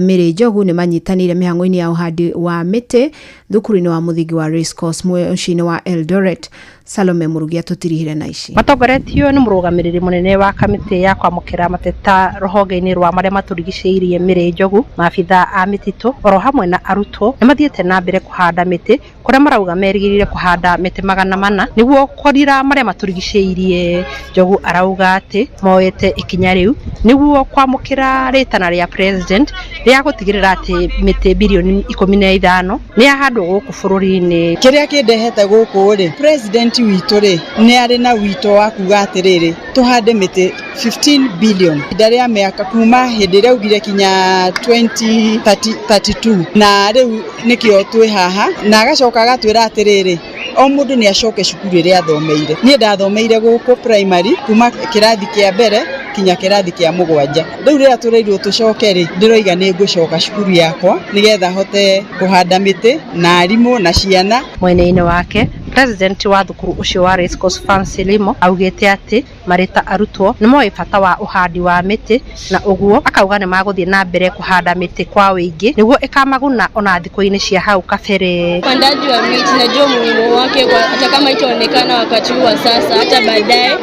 Mary Njogu ni manyitanire mihango-ini ya uhandi wa miti thukuru-ini wa muthingi wa Race Course muciini wa Eldoret. Salome Murugia tutirihire na ici matongoretio ni murugamiriri munene wa kamiti ya kwamukira mateta ruhonge-ini rwa maria maturigiceirie Mary Njogu maabitha a mititu oro hamwe na arutwo ni mathiete na mbere kuhanda miti kuria marauga merigirire kuhanda miti 400 niguo korira maria maturigiceirie. Njogu arauga ati moete ikinya riu niguo kwamukira ritana ria president ria gutigirira ati miti bilioni 15 ni ahandwo guku bururi-ini. Kiria kindehete guku ri president witu ri ni ari na wito wa kuga atiriri tuhande miti 15 billion ndaria miaka kuma hindi ria ugire kinya 2032 na riu nikio twi haha na agacoka agatwira atiriri o mundu ni acoke cukuru ria athomeire. Nie ndathomeire guku primary kuma kirathi kia mbere kinya kirathi kia 7. Riu ria tureirwo tucoke ri ndiroiga ni ngucoka cukuru yakwa nigetha hote kuhanda miti na arimu na ciana. Mwene-ini wake president wa thukuru ucio wa Race Course Fancy Limo augete ati marita arutwo ni moi bata wa uhandi wa miti na uguo akauga ni maguthie na mbere kuhanda miti kwa wingi niguo ikamaguna ona thiko-ini cia hau kabere. Upandaji wa miti najua muhimu wake hata kama itaonekana wakati huu wa sasa, hata baadaye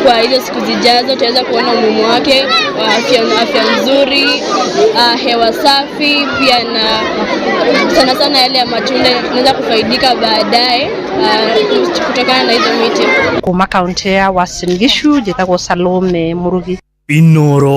kwa hizo siku zijazo tutaweza kuona umuhimu wake wa afya nzuri, hewa safi, pia na sana yale ya matunda tunaweza kufaidika baadaye kutokana na hizo miti. Kuma kaunti ya Uasin Gishu, njitagwo Salome Murugi. Inoro.